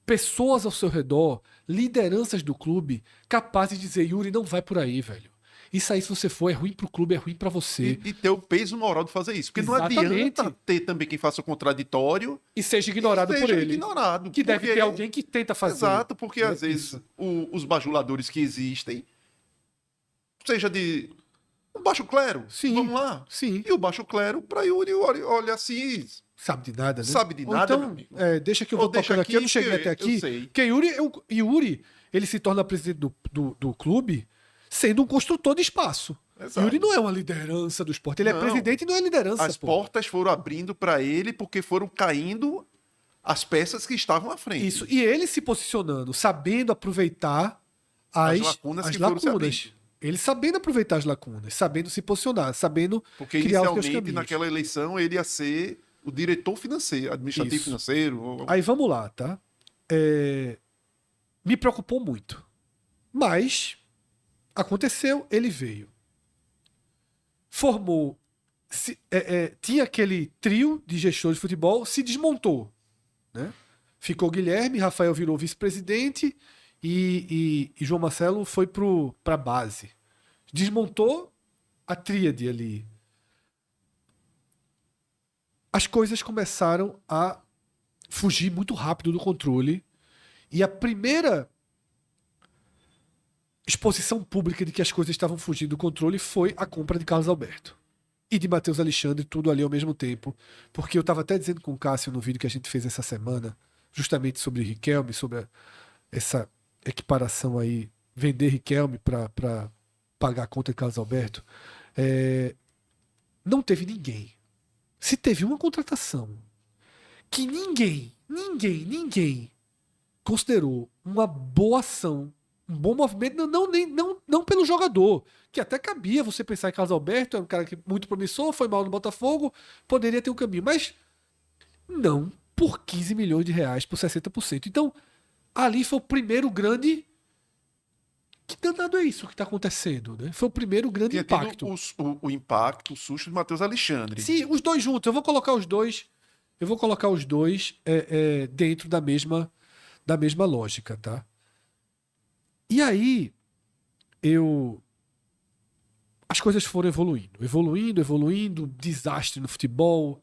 pessoas ao seu redor, lideranças do clube, capazes de dizer: Yuri, não vai por aí, velho. Isso aí, se você for, é ruim pro clube, é ruim para você. E ter o peso moral de fazer isso. Porque Exatamente. Não adianta ter também quem faça o contraditório e seja ignorado por ele. Ignorado. Que deve ter alguém que tenta fazer. Exato, porque às vezes os bajuladores que existem, seja de um baixo clero, sim, vamos lá. Sim. E o baixo clero, para Yuri, olha assim... Sabe de nada, né? Sabe de nada, meu então, amigo. deixa que eu vou tocando aqui, eu não cheguei até aqui. Porque Yuri, ele se torna presidente do clube sendo um construtor de espaço. Exato. Yuri não é uma liderança do esporte, ele é presidente e não é liderança. As portas foram abrindo para ele porque foram caindo as peças que estavam à frente. Isso, e ele se posicionando, sabendo aproveitar as lacunas. Ele sabendo aproveitar as lacunas, sabendo se posicionar, sabendo porque criar os seus inicialmente caminhos. naquela eleição ele ia ser o diretor financeiro, administrativo Isso. financeiro. Aí vamos lá, tá? Me preocupou muito. Mas aconteceu, ele veio. Formou. Tinha aquele trio de gestores de futebol, se desmontou. Né? Ficou Guilherme, Rafael virou vice-presidente e João Marcelo foi para a base. Desmontou a tríade ali. As coisas começaram a fugir muito rápido do controle. E a primeira exposição pública de que as coisas estavam fugindo do controle foi a compra de Carlos Alberto. E de Matheus Alexandre, tudo ali ao mesmo tempo. Porque eu estava até dizendo com o Cássio no vídeo que a gente fez essa semana, justamente sobre Riquelme, sobre essa equiparação aí, vender Riquelme para pagar a conta de Carlos Alberto. Não teve ninguém. Se teve uma contratação que ninguém considerou uma boa ação, um bom movimento, não pelo jogador, que até cabia você pensar em Carlos Alberto, é um cara que muito promissor, foi mal no Botafogo, poderia ter um caminho, mas não por 15 milhões de reais, por 60%. Então, ali foi o primeiro grande... Que danado é isso que está acontecendo, né? Foi o primeiro grande impacto. O impacto, o susto de Matheus Alexandre. Sim, os dois juntos. Eu vou colocar os dois dentro da mesma lógica, tá? E aí, as coisas foram evoluindo, desastre no futebol,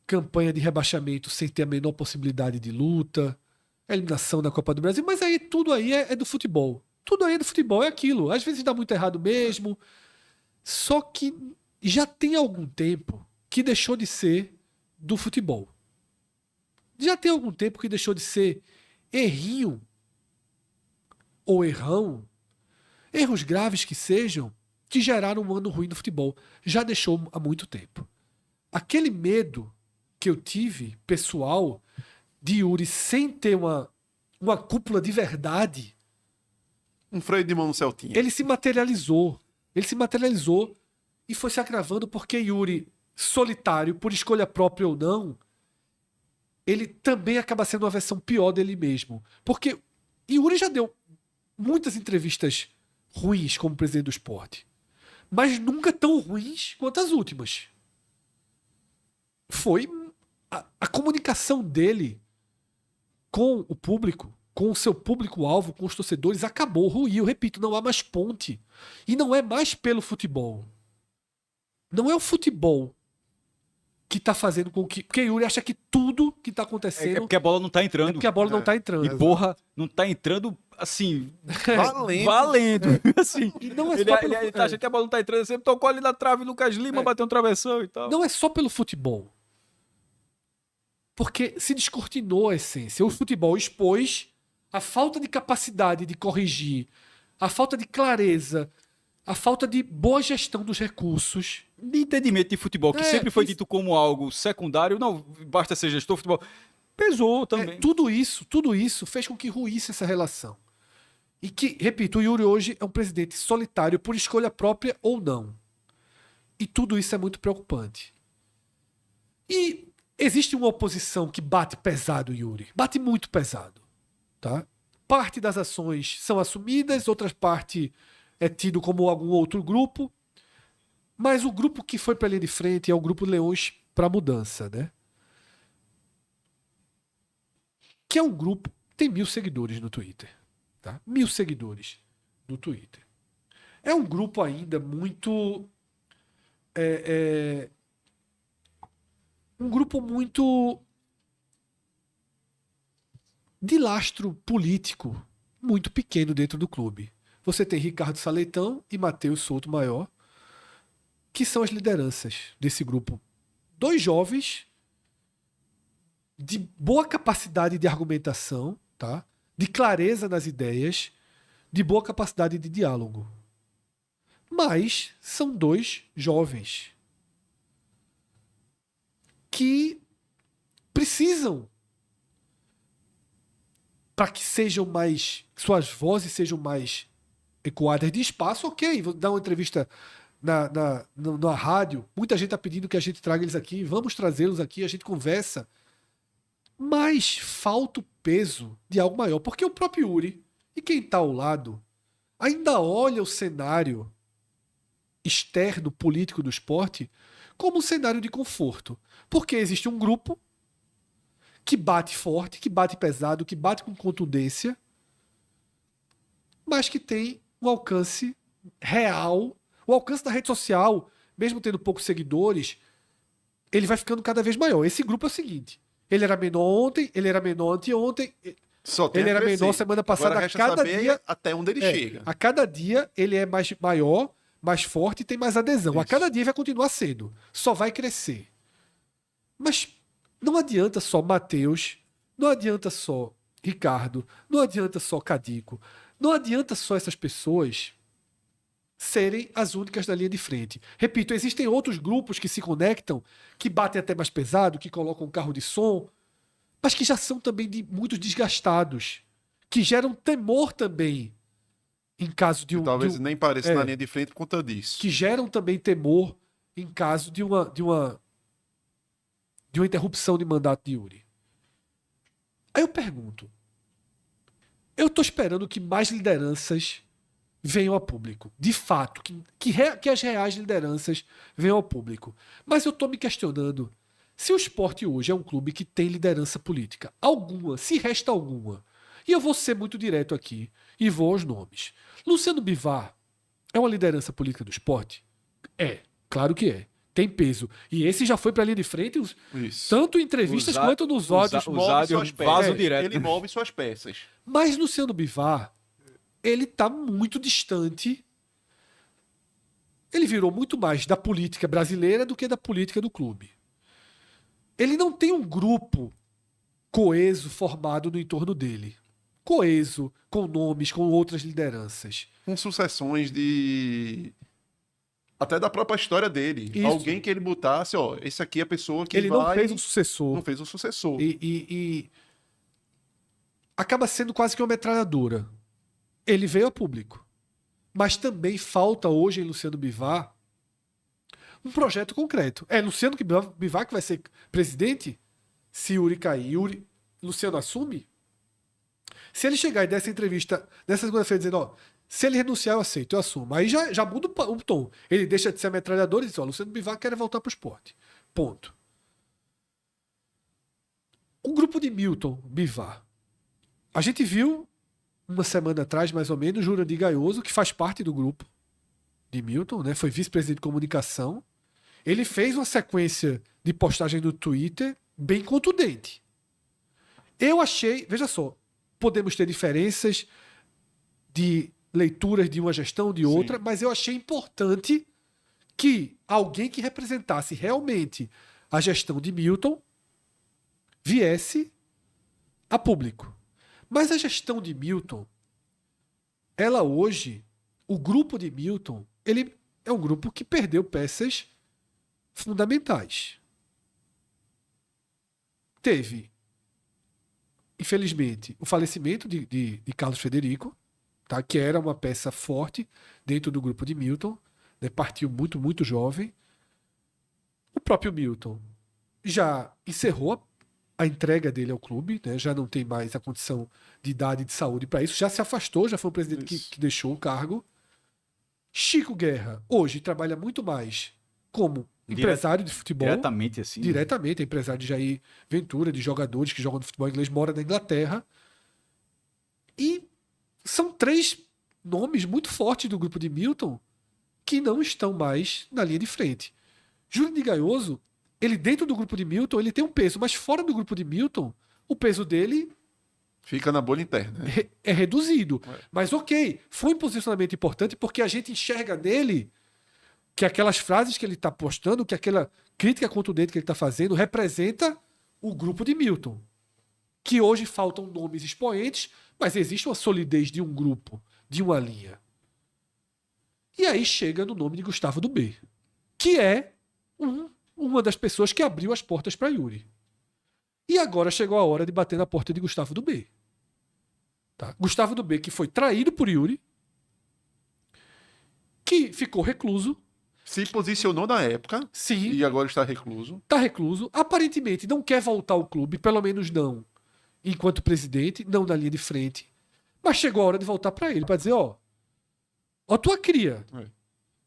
campanha de rebaixamento sem ter a menor possibilidade de luta, eliminação da Copa do Brasil, mas aí tudo aí é do futebol. Tudo aí do futebol é aquilo. Às vezes dá muito errado mesmo. Só que já tem algum tempo que deixou de ser do futebol. Já tem algum tempo que deixou de ser errinho ou errão, erros graves que sejam, que geraram um ano ruim no futebol. Já deixou há muito tempo. Aquele medo que eu tive, pessoal, de Yuri sem ter uma cúpula de verdade, um freio de mão no Celtinha. Ele se materializou e foi se agravando porque Yuri, solitário, por escolha própria ou não, ele também acaba sendo uma versão pior dele mesmo. Porque Yuri já deu muitas entrevistas ruins como presidente do esporte, mas nunca tão ruins quanto as últimas. foi a comunicação dele com o público, com o seu público-alvo, com os torcedores, acabou, ruiu. Repito, não há mais ponte. E não é mais pelo futebol. Não é o futebol que tá fazendo com que... Porque Yuri acha que tudo que tá acontecendo... É porque a bola não tá entrando. É porque a bola não tá entrando. E porra, não tá entrando assim, Valendo. valendo. Assim, E não é ele, só pelo... ele tá achando que a bola não tá entrando, sempre tocou ali na trave, Lucas Lima bateu um travessão e tal. Não é só pelo futebol. Porque se descortinou a essência. O futebol expôs a falta de capacidade de corrigir, a falta de clareza, a falta de boa gestão dos recursos. De entendimento de futebol, que sempre foi isso. dito como algo secundário, não basta ser gestor de futebol. Pesou também. Tudo isso fez com que ruísse essa relação. E que, repito, o Yuri hoje é um presidente solitário por escolha própria ou não. E tudo isso é muito preocupante. E existe uma oposição que bate pesado, Yuri. Bate muito pesado. Tá? Parte das ações são assumidas, outra parte é tido como algum outro grupo. Mas o grupo que foi para a linha de frente é o grupo Leões para a Mudança, né? Que é um grupo, tem 1.000 seguidores no Twitter. Tá? 1.000 seguidores no Twitter. É um grupo ainda muito... um grupo muito de lastro político muito pequeno dentro do clube. Você tem Ricardo Saleitão e Matheus Souto Maior, que são as lideranças desse grupo. 2 jovens de boa capacidade de argumentação, tá? De clareza nas ideias, de boa capacidade de diálogo. Mas são 2 jovens que precisam, para que sejam mais, suas vozes sejam mais ecoadas de espaço, ok, vou dar uma entrevista na rádio, muita gente está pedindo que a gente traga eles aqui, vamos trazê-los aqui, a gente conversa, mas falta o peso de algo maior, porque o próprio Yuri e quem está ao lado ainda olha o cenário externo político do esporte como um cenário de conforto, porque existe um grupo que bate forte, que bate pesado, que bate com contundência, mas que tem um alcance real. O alcance da rede social, mesmo tendo poucos seguidores, ele vai ficando cada vez maior. Esse grupo é o seguinte: ele era menor ontem, ele era menor anteontem, Só tem ele a era crescer. menor semana passada. Agora A resta cada saber dia, até onde ele chega. a cada dia ele é mais maior, mais forte e tem mais adesão. A Isso. cada dia vai continuar sendo. Só vai crescer. Mas não adianta só Matheus, não adianta só Ricardo, não adianta só Cadico, não adianta só essas pessoas serem as únicas da linha de frente. Repito, existem outros grupos que se conectam, que batem até mais pesado, que colocam um carro de som, mas que já são também muito desgastados, que geram temor também em caso de um... Talvez de um- nem pareça na linha de frente por conta disso. que geram também temor em caso de uma interrupção de mandato de Yuri. Aí eu pergunto, eu estou esperando que mais lideranças venham a público. De fato, que as reais lideranças venham ao público. Mas eu estou me questionando se o Sport hoje é um clube que tem liderança política. Alguma, se resta alguma. E eu vou ser muito direto aqui e vou aos nomes. Luciano Bivar é uma liderança política do Sport? É, claro que é. Tem peso. E esse já foi para a linha de frente, Isso. tanto em entrevistas quanto nos ódios. Usado suas vaso peças. direto. Ele move suas peças. Mas Luciano Bivar, ele está muito distante. Ele virou muito mais da política brasileira do que da política do clube. Ele não tem um grupo coeso formado no entorno dele. Coeso, com nomes, com outras lideranças. Com sucessões de... Até da própria história dele. Isso. Alguém que ele botasse, ó, esse aqui é a pessoa que Ele vai... não fez um sucessor. Não fez um sucessor. E acaba sendo quase que uma metralhadora. Ele veio a público. Mas também falta hoje em Luciano Bivar um projeto concreto. É Luciano Bivar que vai ser presidente? Se Yuri cair, Luciano assume? Se ele chegar e der essa entrevista nessa segunda-feira dizendo, ó, se ele renunciar, eu aceito, eu assumo. Aí já muda o tom. Ele deixa de ser metralhador e diz, ó, Luciano Bivar quer voltar pro esporte. Ponto. O grupo de Milton Bivar. A gente viu uma semana atrás, mais ou menos, Jurandir Gaioso, que faz parte do grupo de Milton, né? Foi vice-presidente de comunicação. Ele fez uma sequência de postagem no Twitter bem contundente. Eu achei, veja só, podemos ter diferenças de leituras de uma gestão de outra, mas eu achei importante que alguém que representasse realmente a gestão de Milton viesse a público. Mas a gestão de Milton, ela hoje, o grupo de Milton, ele é um grupo que perdeu peças fundamentais. Teve, infelizmente, o falecimento de Carlos Frederico, tá? Que era uma peça forte dentro do grupo de Milton, né? Partiu muito, muito jovem. O próprio Milton já encerrou a entrega dele ao clube, né? Já não tem mais a condição de idade e de saúde para isso, já se afastou, já foi um presidente que deixou o cargo. Chico Guerra, hoje, trabalha muito mais como empresário de futebol. Diretamente, assim. Diretamente, é empresário de Jair Ventura, de jogadores que jogam no futebol inglês, mora na Inglaterra. E são 3 nomes muito fortes do grupo de Milton que não estão mais na linha de frente. Jurandir Gaioso, ele dentro do grupo de Milton, ele tem um peso, mas fora do grupo de Milton, o peso dele Fica na bolha interna. Né? é reduzido. Mas ok, foi um posicionamento importante porque a gente enxerga nele que aquelas frases que ele está postando, que aquela crítica contundente que ele está fazendo, representa o grupo de Milton. Que hoje faltam nomes expoentes, mas existe uma solidez de um grupo, de uma linha. E aí chega no nome de Gustavo do B, que é uma das pessoas que abriu as portas para Yuri. E agora chegou a hora de bater na porta de Gustavo do B. Tá? Gustavo do B, que foi traído por Yuri, que ficou recluso. Se posicionou na época. Sim. E agora está recluso. Está recluso. Aparentemente não quer voltar ao clube, pelo menos não enquanto presidente, não na linha de frente. Mas chegou a hora de voltar para ele, para dizer, ó tua cria.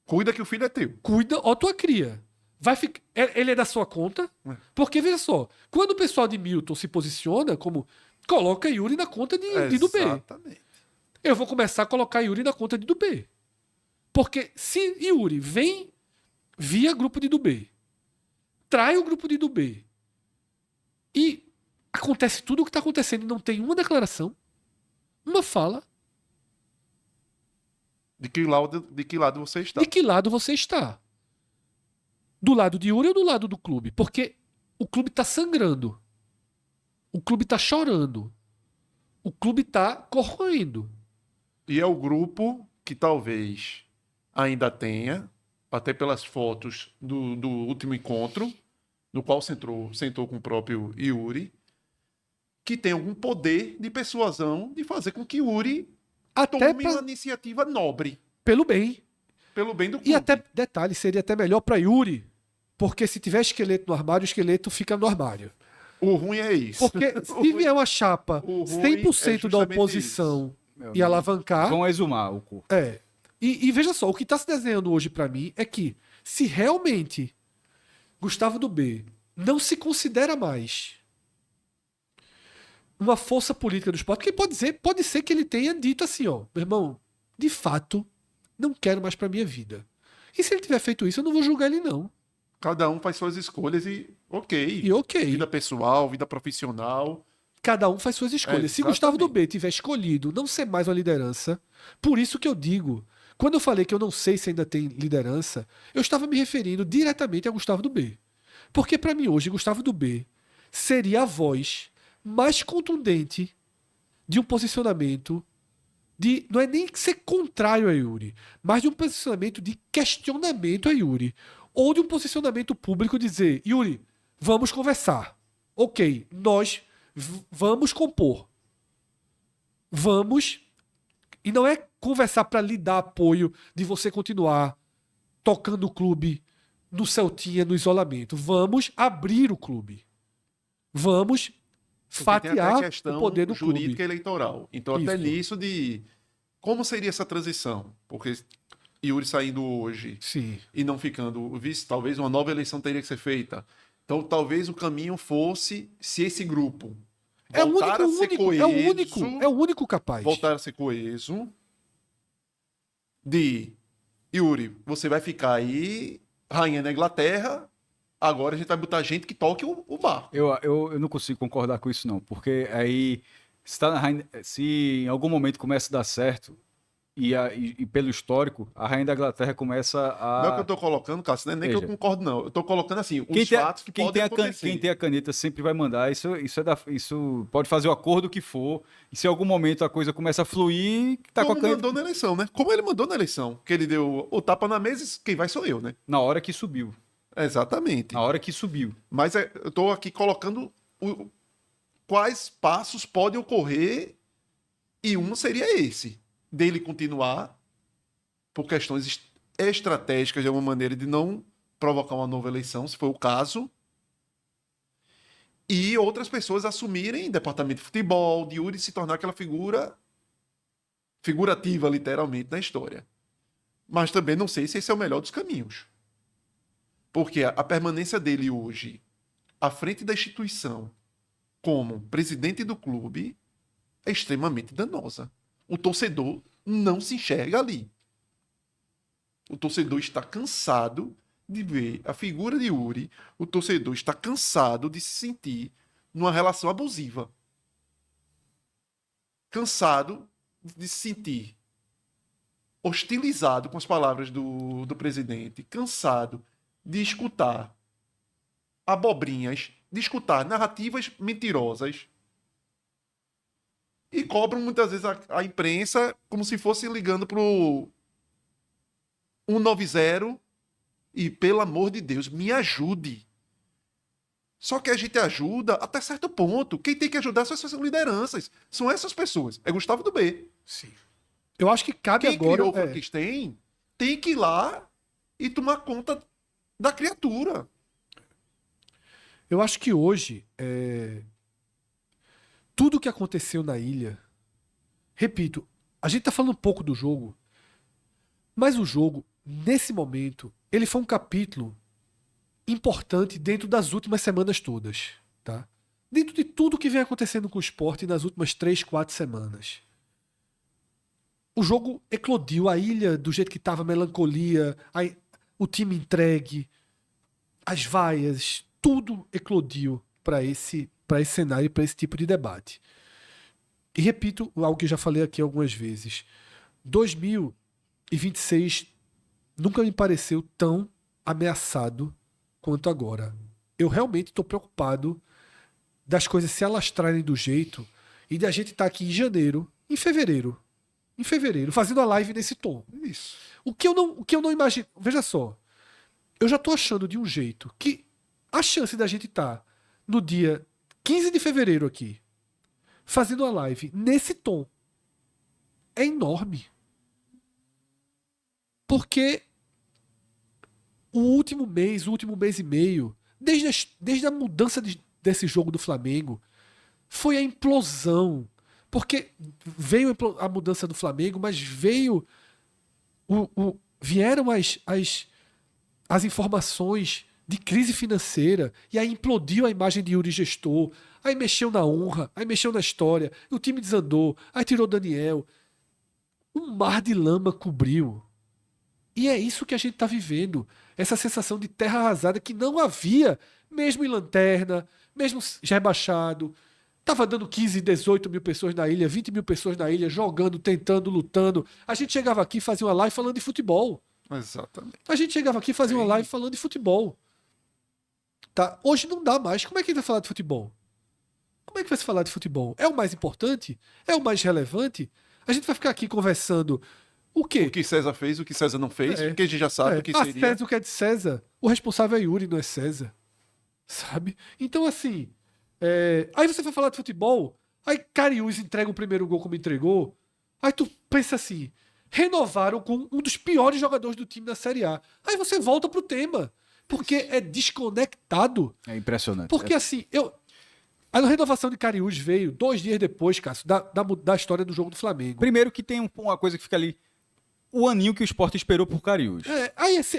Cuida que o filho é teu. Cuida, ó tua cria. Vai ficar, ele é da sua conta. Porque, veja só, quando o pessoal de Milton se posiciona como coloca Yuri na conta de do B. Exatamente. Eu vou começar a colocar Yuri na conta de do B. Porque se Yuri vem via grupo de do B, trai o grupo de do B e acontece tudo o que está acontecendo e não tem uma declaração, uma fala. De que lado você está? De que lado você está? Do lado de Yuri ou do lado do clube? Porque o clube está sangrando. O clube está chorando. O clube está corroendo. E é o grupo que talvez ainda tenha, até pelas fotos do último encontro, no qual sentou com o próprio Yuri, que tem algum poder de persuasão de fazer com que Yuri tome uma iniciativa nobre. Pelo bem. Pelo bem do clube. E até, detalhe, seria até melhor para Yuri, porque se tiver esqueleto no armário, o esqueleto fica no armário. O ruim é isso. Porque se vier uma chapa 100% da oposição e alavancar... Vão exumar o corpo. E veja só, o que está se desenhando hoje para mim é que se realmente Gustavo do B não se considera mais uma força política do esporte, porque pode ser que ele tenha dito assim, ó, meu irmão, de fato, não quero mais para minha vida. E se ele tiver feito isso, eu não vou julgar ele não. Cada um faz suas escolhas e ok. E ok. Vida pessoal, vida profissional. Cada um faz suas escolhas. Se Gustavo do B tiver escolhido não ser mais uma liderança, por isso que eu digo, quando eu falei que eu não sei se ainda tem liderança, eu estava me referindo diretamente a Gustavo do B. Porque para mim hoje, Gustavo do B seria a voz mais contundente de um posicionamento de, não é nem ser contrário a Yuri, mas de um posicionamento de questionamento a Yuri. Ou de um posicionamento público dizer, Yuri, vamos conversar. Ok, nós vamos compor. Vamos... E não é conversar para lhe dar apoio de você continuar tocando o clube no Celtinha, no isolamento. Vamos abrir o clube. Vamos fatiar o poder do clube. Jurídica e eleitoral. Então, até nisso de... Como seria essa transição? Porque Yuri saindo hoje Sim. e não ficando vice, talvez uma nova eleição teria que ser feita. Então, talvez o caminho fosse se esse grupo É o voltar a ser coeso, é o único capaz. voltar a ser coeso, de Yuri, você vai ficar aí, rainha da Inglaterra, agora a gente vai botar gente que toque o barco. Eu não consigo concordar com isso, não. Porque aí, se em algum momento começa a dar certo, e pelo histórico, a Rainha da Inglaterra começa a... Não é o que eu tô colocando, Cássio, não é nem que eu Veja. concordo, não. Eu tô colocando assim, Quem os tem, fatos que podem acontecer. quem tem a caneta sempre vai mandar. Isso pode fazer o acordo que for. E se em algum momento a coisa começa a fluir, tá com a Como caneta mandou na eleição, né? Como ele mandou na eleição, que ele deu o tapa na mesa e quem vai sou eu, né? na hora que subiu. Exatamente. Na hora que subiu. Mas eu tô aqui colocando quais passos podem ocorrer e um seria esse, dele continuar por questões estratégicas de alguma maneira de não provocar uma nova eleição, se for o caso, e outras pessoas assumirem departamento de futebol, de Yuri se tornar aquela figura figurativa, literalmente, na história. Mas também não sei se esse é o melhor dos caminhos. Porque a permanência dele hoje à frente da instituição como presidente do clube é extremamente danosa. O torcedor não se enxerga ali. O torcedor está cansado de ver a figura de Yuri. O torcedor está cansado de se sentir numa relação abusiva. Cansado de se sentir hostilizado com as palavras do presidente. Cansado de escutar abobrinhas, de escutar narrativas mentirosas. E cobram muitas vezes a imprensa como se fosse ligando pro 190 e, pelo amor de Deus, me ajude. Só que a gente ajuda até certo ponto. Quem tem que ajudar são essas lideranças. São essas pessoas. É Gustavo do B. Sim. Eu acho que cabe Quem agora... criou o Frankenstein tem que ir lá e tomar conta da criatura. Eu acho que hoje, tudo o que aconteceu na ilha, repito, a gente tá falando um pouco do jogo, mas o jogo, nesse momento, ele foi um capítulo importante dentro das últimas semanas todas, tá? Dentro de tudo que vem acontecendo com o esporte nas últimas 3, 4 semanas. O jogo eclodiu, a ilha do jeito que tava, melancolia, o time entregue, as vaias, tudo eclodiu para esse cenário, para esse tipo de debate. E repito algo que eu já falei aqui algumas vezes. 2026 nunca me pareceu tão ameaçado quanto agora. Eu realmente estou preocupado das coisas se alastrarem do jeito e de a gente estar aqui em fevereiro, fazendo a live nesse tom. Isso. O que eu não imagino... Veja só, eu já estou achando de um jeito que a chance da gente estar no dia 15 de fevereiro aqui, fazendo a live nesse tom, é enorme. Porque o último mês e meio, desde a mudança desse jogo do Flamengo, foi a implosão. Porque veio a mudança do Flamengo, mas vieram as informações de crise financeira, e aí implodiu a imagem de Yuri gestor, aí mexeu na honra, aí mexeu na história, o time desandou, aí tirou Daniel. Um mar de lama cobriu. E é isso que a gente está vivendo. Essa sensação de terra arrasada que não havia, mesmo em lanterna, mesmo já rebaixado. Estava dando 15, 18 mil pessoas na ilha, 20 mil pessoas na ilha, jogando, tentando, lutando. A gente chegava aqui e fazia uma live falando de futebol. Exatamente. A gente chegava aqui e fazia uma live falando de futebol. Tá? Hoje não dá mais. Como é que a gente vai falar de futebol? Como é que vai se falar de futebol? É o mais importante? É o mais relevante? A gente vai ficar aqui conversando o quê? O que César fez, o que César não fez, porque a gente já sabe o que seria. César, o que é de César? O responsável é Yuri, não é César. Sabe? Então, assim... Aí você vai falar de futebol, aí Cariús entrega o primeiro gol como entregou, aí tu pensa assim, renovaram com um dos piores jogadores do time da Série A. Aí você volta pro tema, porque é desconectado. É impressionante. Porque assim, a renovação de Cariús veio 2 dias depois, Cássio, da história do jogo do Flamengo. Primeiro que tem uma coisa que fica ali. o aninho que o Sport esperou por Cariús.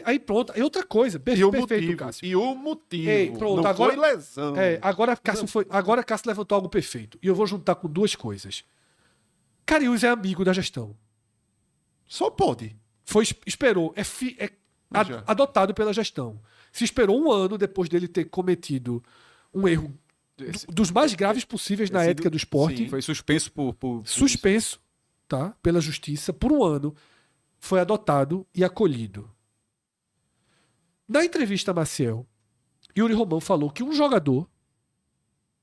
Aí pronto, aí outra coisa. E o Perfeito, motivo, Cássio. e o motivo. Ei, pronto, não agora- foi lesão. Agora Cássio levantou algo perfeito. E eu vou juntar com duas coisas. Cariús é amigo da gestão. Só pode. Esperou. Já. Adotado pela gestão. Se esperou um ano depois dele ter cometido um erro dos mais graves possíveis na ética do esporte. sim. Foi suspenso por Suspenso, tá? Pela justiça por um ano. Foi adotado e acolhido. Na entrevista a Maciel, Yuri Romão falou que um jogador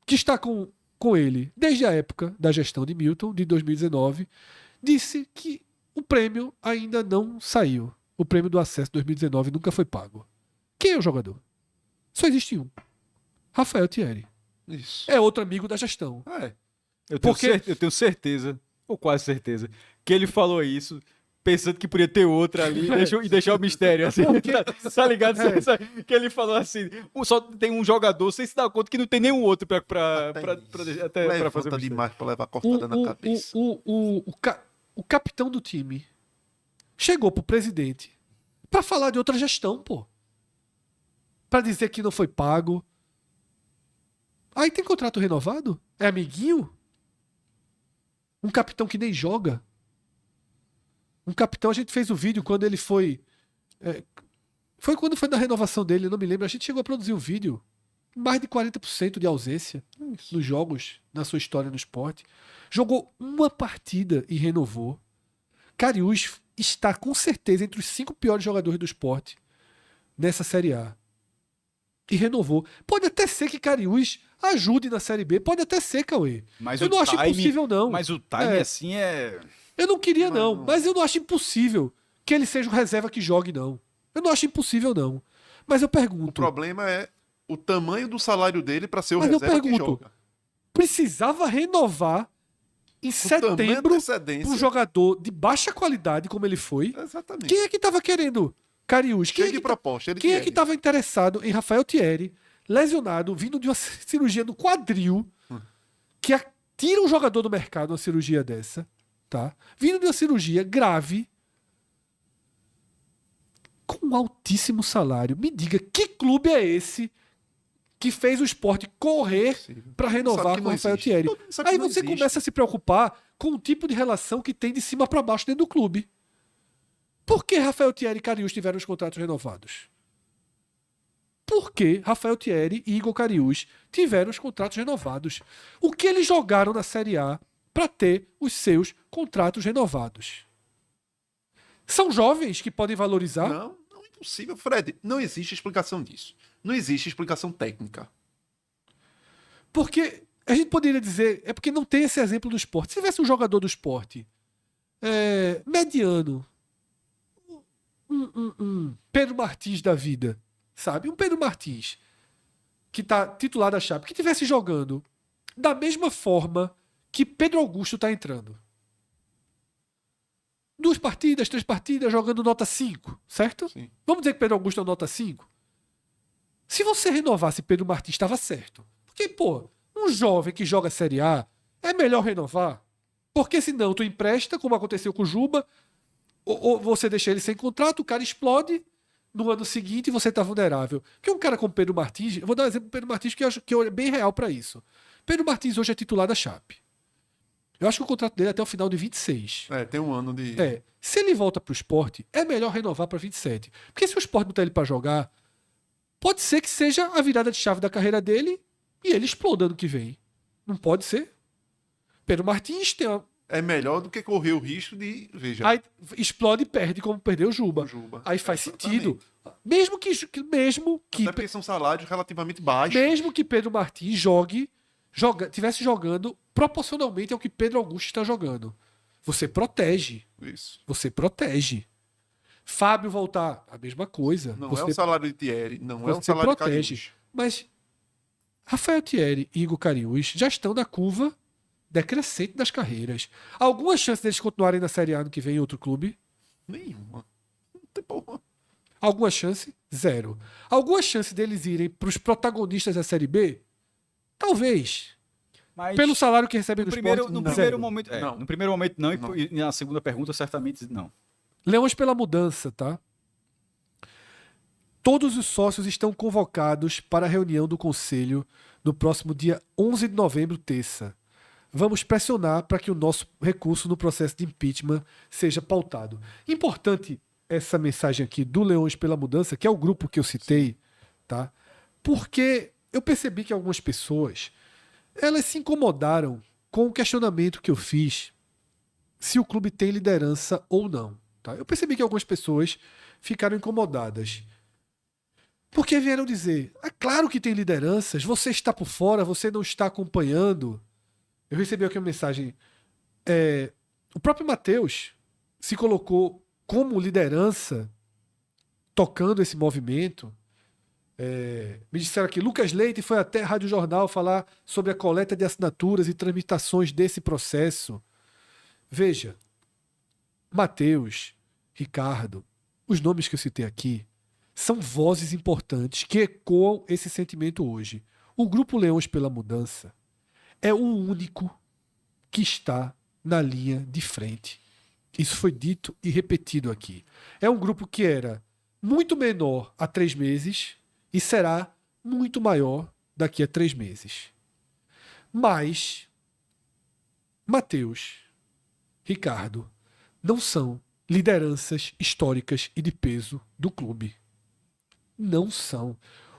que está com ele desde a época da gestão de Milton, de 2019, disse que o prêmio ainda não saiu. O prêmio do acesso 2019 nunca foi pago. Quem é o jogador? Só existe um. Rafael Thierry. Isso. É outro amigo da gestão. É. Eu Porque- tenho certeza, ou quase certeza, que ele falou isso pensando que podia ter outra ali e deixar o mistério. Assim, tá ligado? Que ele falou assim: só tem um jogador, sem se dar conta que não tem nenhum outro pra Levanta fazer o mistério. demais pra levar cortada na cabeça. O capitão do time chegou pro presidente pra falar de outra gestão, pô. Pra dizer que não foi pago. Aí tem contrato renovado? É amiguinho? Um capitão que nem joga? Um capitão, a gente fez o vídeo quando ele foi... foi quando foi na renovação dele, eu não me lembro. A gente chegou a produzir um vídeo. Mais de 40% de ausência nos jogos, na sua história no esporte. Jogou uma partida e renovou. Cariús está com certeza entre os 5 piores jogadores do esporte nessa Série A. E renovou. Pode até ser que Cariús ajude na Série B. Pode até ser, Cauê. Mas Eu o não acho time- impossível, não. Mas o time, É. assim, é... Eu não queria, Mas não. não. Mas eu não acho impossível que ele seja um reserva que jogue, não. Eu não acho impossível, não. Mas eu O pergunto, problema é o tamanho do salário dele pra ser o Mas eu reserva que pergunto, joga. precisava renovar em Com tamanha setembro antecedência. um jogador de baixa qualidade como ele foi? Exatamente. Quem é que estava querendo Cariús? Cheio de proposta. Quem é que estava interessado em Rafael Thierry, lesionado, vindo de uma cirurgia no quadril, que tira um jogador do mercado uma cirurgia dessa, tá? Vindo de uma cirurgia grave, com um altíssimo salário. Me diga, que clube é esse que fez o esporte correr para Sabe renovar que com não Rafael existe. Thierry? Todo mundo sabe que Aí não você existe. começa a se preocupar com o tipo de relação que tem de cima para baixo dentro do clube. Por que Rafael Thierry e Cariús tiveram os contratos renovados? Por que Rafael Thierry e Igor Cariús tiveram os contratos renovados? O que eles jogaram na Série A para ter os seus contratos renovados? São jovens que podem valorizar? Não, não é impossível. Fred, não existe explicação disso. Não existe explicação técnica. Porque a gente poderia dizer, é porque não tem esse exemplo do esporte. Se tivesse um jogador do esporte mediano, um Pedro Martins da vida, sabe? Um Pedro Martins que tá titular da Chape, que tivesse jogando da mesma forma que Pedro Augusto tá entrando. 2 partidas, 3 partidas, jogando nota 5, certo? Sim. Vamos dizer que Pedro Augusto é nota 5? Se você renovasse Pedro Martins, estava certo. Porque, pô, um jovem que joga Série A é melhor renovar. Porque senão tu empresta, como aconteceu com o Juba, ou você deixa ele sem contrato, o cara explode no ano seguinte e você tá vulnerável. Porque um cara como Pedro Martins, eu vou dar um exemplo do Pedro Martins que eu acho que é bem real para isso. Pedro Martins hoje é titular da Chape. Eu acho que o contrato dele é até o final de 26. Tem um ano de... Se ele volta pro esporte, é melhor renovar para 27. Porque se o esporte botar ele para jogar, pode ser que seja a virada de chave da carreira dele e ele exploda ano que vem. Não pode ser? Pedro Martins tem uma... É melhor do que correr o risco de... Veja, Aí explode e perde como perdeu o Juba. o Juba. Aí faz Exatamente. sentido. Mesmo que Até porque são salários relativamente baixos. mesmo que Pedro Martins tivesse jogando proporcionalmente ao que Pedro Augusto está jogando. Você protege. Isso. Você protege. Fábio voltar, a mesma coisa. Não você é o salário de Thierry, não é o você salário protege. de Cariús. Mas Rafael Thierry e Igor Cariús já estão na curva decrescente das carreiras. Alguma chance deles continuarem na Série A ano que vem em outro clube? Nenhuma. Não tem porra. Alguma chance? Zero. Alguma chance deles irem para os protagonistas da Série B? Talvez. Mas Pelo salário que recebem do no primeiro, esporte, no não. primeiro Zero. momento, Não. no primeiro momento não, Não. e na segunda pergunta certamente não. Leões pela Mudança, tá? Todos os sócios estão convocados para a reunião do Conselho no próximo dia 11 de novembro, terça. Vamos pressionar para que o nosso recurso no processo de impeachment seja pautado. Importante essa mensagem aqui do Leões pela Mudança, que é o grupo que eu citei, tá? Porque eu percebi que algumas pessoas elas se incomodaram com o questionamento que eu fiz se o clube tem liderança ou não. Tá? Eu percebi que algumas pessoas ficaram incomodadas. Porque vieram dizer, é claro que tem lideranças, você está por fora, você não está acompanhando. Eu recebi aqui uma mensagem. O próprio Matheus se colocou como liderança tocando esse movimento. Me disseram aqui, Lucas Leite foi até a Rádio Jornal falar sobre a coleta de assinaturas e tramitações desse processo. Veja, Matheus, Ricardo, os nomes que eu citei aqui, são vozes importantes que ecoam esse sentimento hoje. O Grupo Leões pela Mudança é o único que está na linha de frente. Isso foi dito e repetido aqui. É um grupo que era muito menor há 3 meses e será muito maior daqui a 3 meses. Mas Matheus, Ricardo, não são lideranças históricas e de peso do clube. Não são.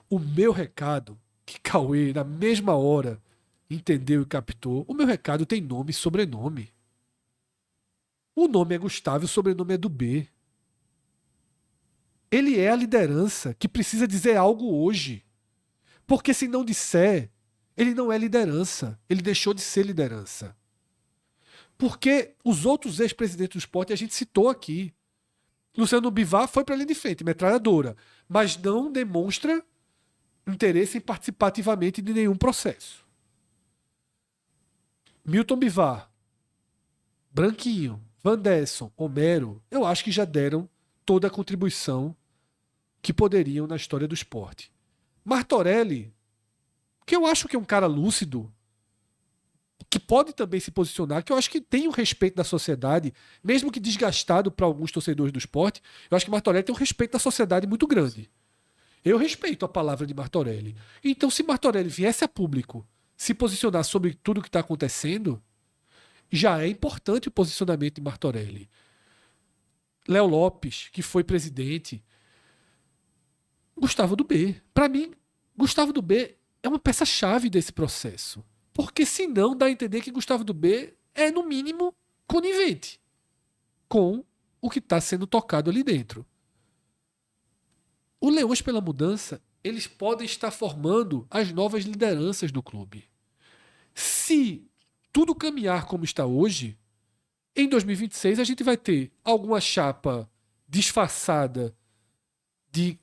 O meu recado, que Cauê, na mesma hora, entendeu e captou, o meu recado tem nome e sobrenome. O nome é Gustavo e o sobrenome é do B. Ele é a liderança que precisa dizer algo hoje. Porque se não disser, ele não é liderança. Ele deixou de ser liderança. Porque os outros ex-presidentes do esporte a gente citou aqui. Luciano Bivar foi para a linha de frente, metralhadora, mas não demonstra interesse em participar ativamente de nenhum processo. Milton Bivar, Branquinho, Vanderson, Homero, eu acho que já deram toda a contribuição que poderiam na história do esporte. Martorelli, que eu acho que é um cara lúcido, que pode também se posicionar, que eu acho que tem o respeito da sociedade, mesmo que desgastado para alguns torcedores do esporte, eu acho que Martorelli tem um respeito da sociedade muito grande. Eu respeito a palavra de Martorelli. Então, se Martorelli viesse a público se posicionar sobre tudo o que está acontecendo, já é importante o posicionamento de Martorelli. Léo Lopes, que foi presidente. Gustavo do B. Para mim, Gustavo do B é uma peça-chave desse processo. Porque senão dá a entender que Gustavo do B é, no mínimo, conivente com o que está sendo tocado ali dentro. O Leões pela Mudança, eles podem estar formando as novas lideranças do clube. Se tudo caminhar como está hoje, em 2026 a gente vai ter alguma chapa disfarçada de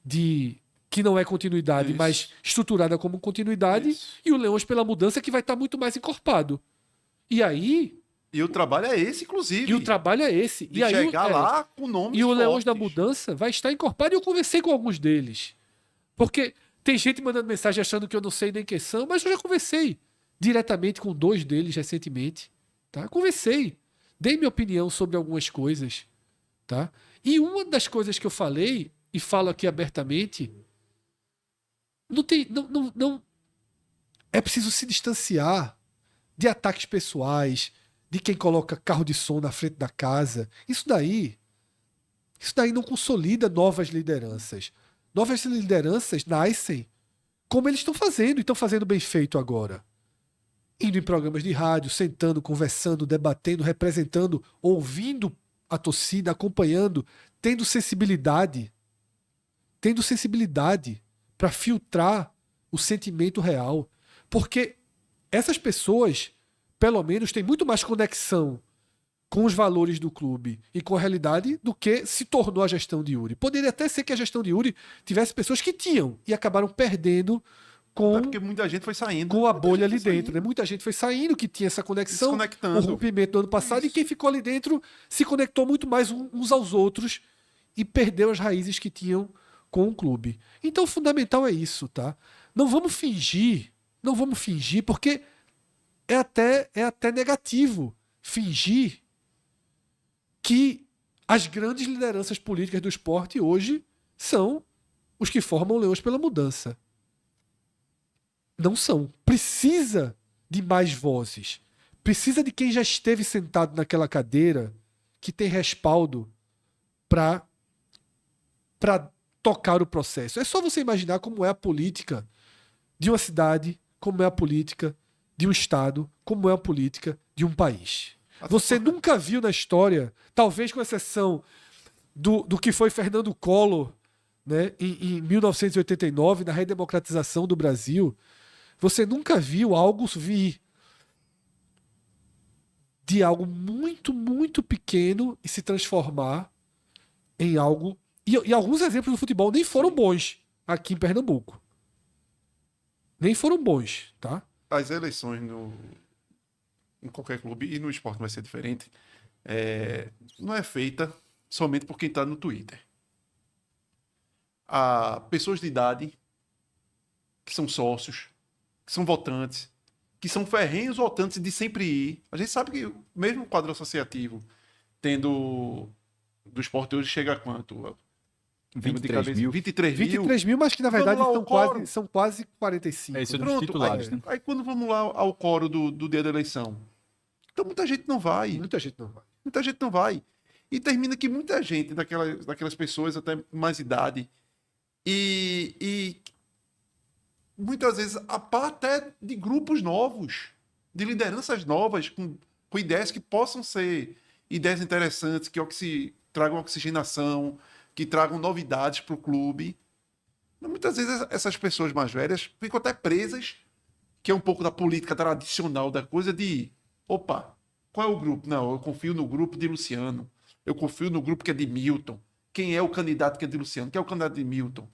que não é continuidade, Isso. mas estruturada como continuidade, Isso. e o Leões pela Mudança que vai estar muito mais encorpado. E aí... E o trabalho é esse, inclusive. E o trabalho é esse. De e aí, chegar lá com nomes E o Leões da fortes. Mudança vai estar encorpado, e eu conversei com alguns deles. Porque tem gente mandando mensagem achando que eu não sei nem quem são, mas eu já conversei diretamente com 2 deles recentemente. Tá? Conversei. Dei minha opinião sobre algumas coisas. Tá? E uma das coisas que eu falei, e falo aqui abertamente, não é preciso se distanciar de ataques pessoais, de quem coloca carro de som na frente da casa. Isso daí não consolida novas lideranças. Novas lideranças nascem como eles estão fazendo, e estão fazendo bem feito agora. Indo em programas de rádio, sentando, conversando, debatendo, representando, ouvindo a torcida, acompanhando, tendo sensibilidade para filtrar o sentimento real. Porque essas pessoas, pelo menos, têm muito mais conexão com os valores do clube e com a realidade do que se tornou a gestão de Yuri. Poderia até ser que a gestão de Yuri tivesse pessoas que tinham e acabaram perdendo com, Porque muita gente foi saindo. com a Muita bolha gente ali foi dentro. saindo. Né? Muita gente foi saindo que tinha essa conexão, o Desconectando. rompimento do ano passado, Isso. e quem ficou ali dentro se conectou muito mais uns aos outros e perdeu as raízes que tinham com o clube. Então o fundamental é isso, tá? Não vamos fingir, porque é até negativo fingir que As grandes lideranças políticas do esporte hoje são os que formam Leões pela Mudança. Não são. Precisa de mais vozes. Precisa de quem já esteve sentado naquela cadeira, que tem respaldo para tocar o processo. É só você imaginar como é a política de uma cidade, como é a política de um estado, como é a política de um país. Você nunca viu na história, talvez com exceção do que foi Fernando Collor, né, em 1989, na redemocratização do Brasil, você nunca viu algo vir de algo muito, muito pequeno e se transformar em algo... E alguns exemplos do futebol nem foram bons aqui em Pernambuco. Nem foram bons, tá? As eleições em qualquer clube, e no esporte vai ser diferente, não é feita somente por quem está no Twitter. Há pessoas de idade que são sócios, que são votantes, que são ferrenhos votantes de sempre ir. A gente sabe que mesmo o quadro associativo, tendo do esporte hoje, chega a quanto? 23 mil. 23 mil. 23 mil, mas que na verdade são quase 45. É isso, né? dos titulares, né? Aí quando vamos lá ao coro do dia da eleição, então muita gente não vai. Muita gente não vai. Muita gente não vai. E termina que muita gente, daquelas pessoas até mais idade, e muitas vezes a par até de grupos novos, de lideranças novas, com ideias que possam ser ideias interessantes, que tragam oxigenação, que tragam novidades para o clube. Mas muitas vezes essas pessoas mais velhas ficam até presas, que é um pouco da política tradicional da coisa de, opa, qual é o grupo? Não, eu confio no grupo de Luciano, eu confio no grupo que é de Milton. Quem é o candidato que é de Luciano? Quem é o candidato de Milton?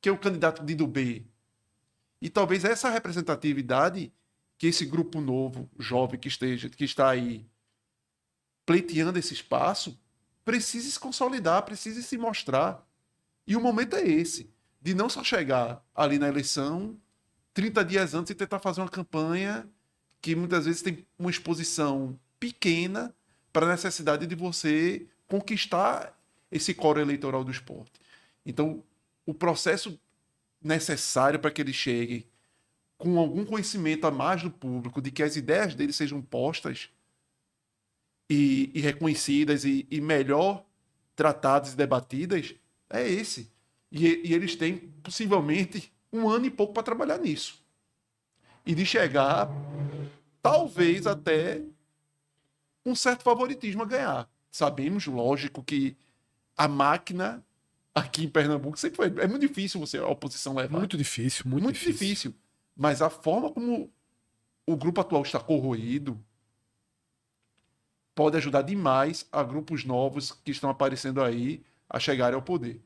Quem é o candidato de Dubê? E talvez essa representatividade que esse grupo novo, jovem que está aí pleiteando esse espaço, precise se consolidar, precise se mostrar. E o momento é esse, de não só chegar ali na eleição 30 dias antes e tentar fazer uma campanha que muitas vezes tem uma exposição pequena para a necessidade de você conquistar esse coro eleitoral do esporte. Então, o processo necessário para que ele chegue com algum conhecimento a mais do público, de que as ideias dele sejam postas e reconhecidas e melhor tratadas e debatidas, é esse. E eles têm, possivelmente, 1 ano e pouco para trabalhar nisso. E de chegar, talvez, até um certo favoritismo a ganhar. Sabemos, lógico, que a máquina aqui em Pernambuco sempre foi... É muito difícil a oposição levar. Muito difícil, Muito difícil. Mas a forma como o grupo atual está corroído pode ajudar demais a grupos novos que estão aparecendo aí a chegarem ao poder.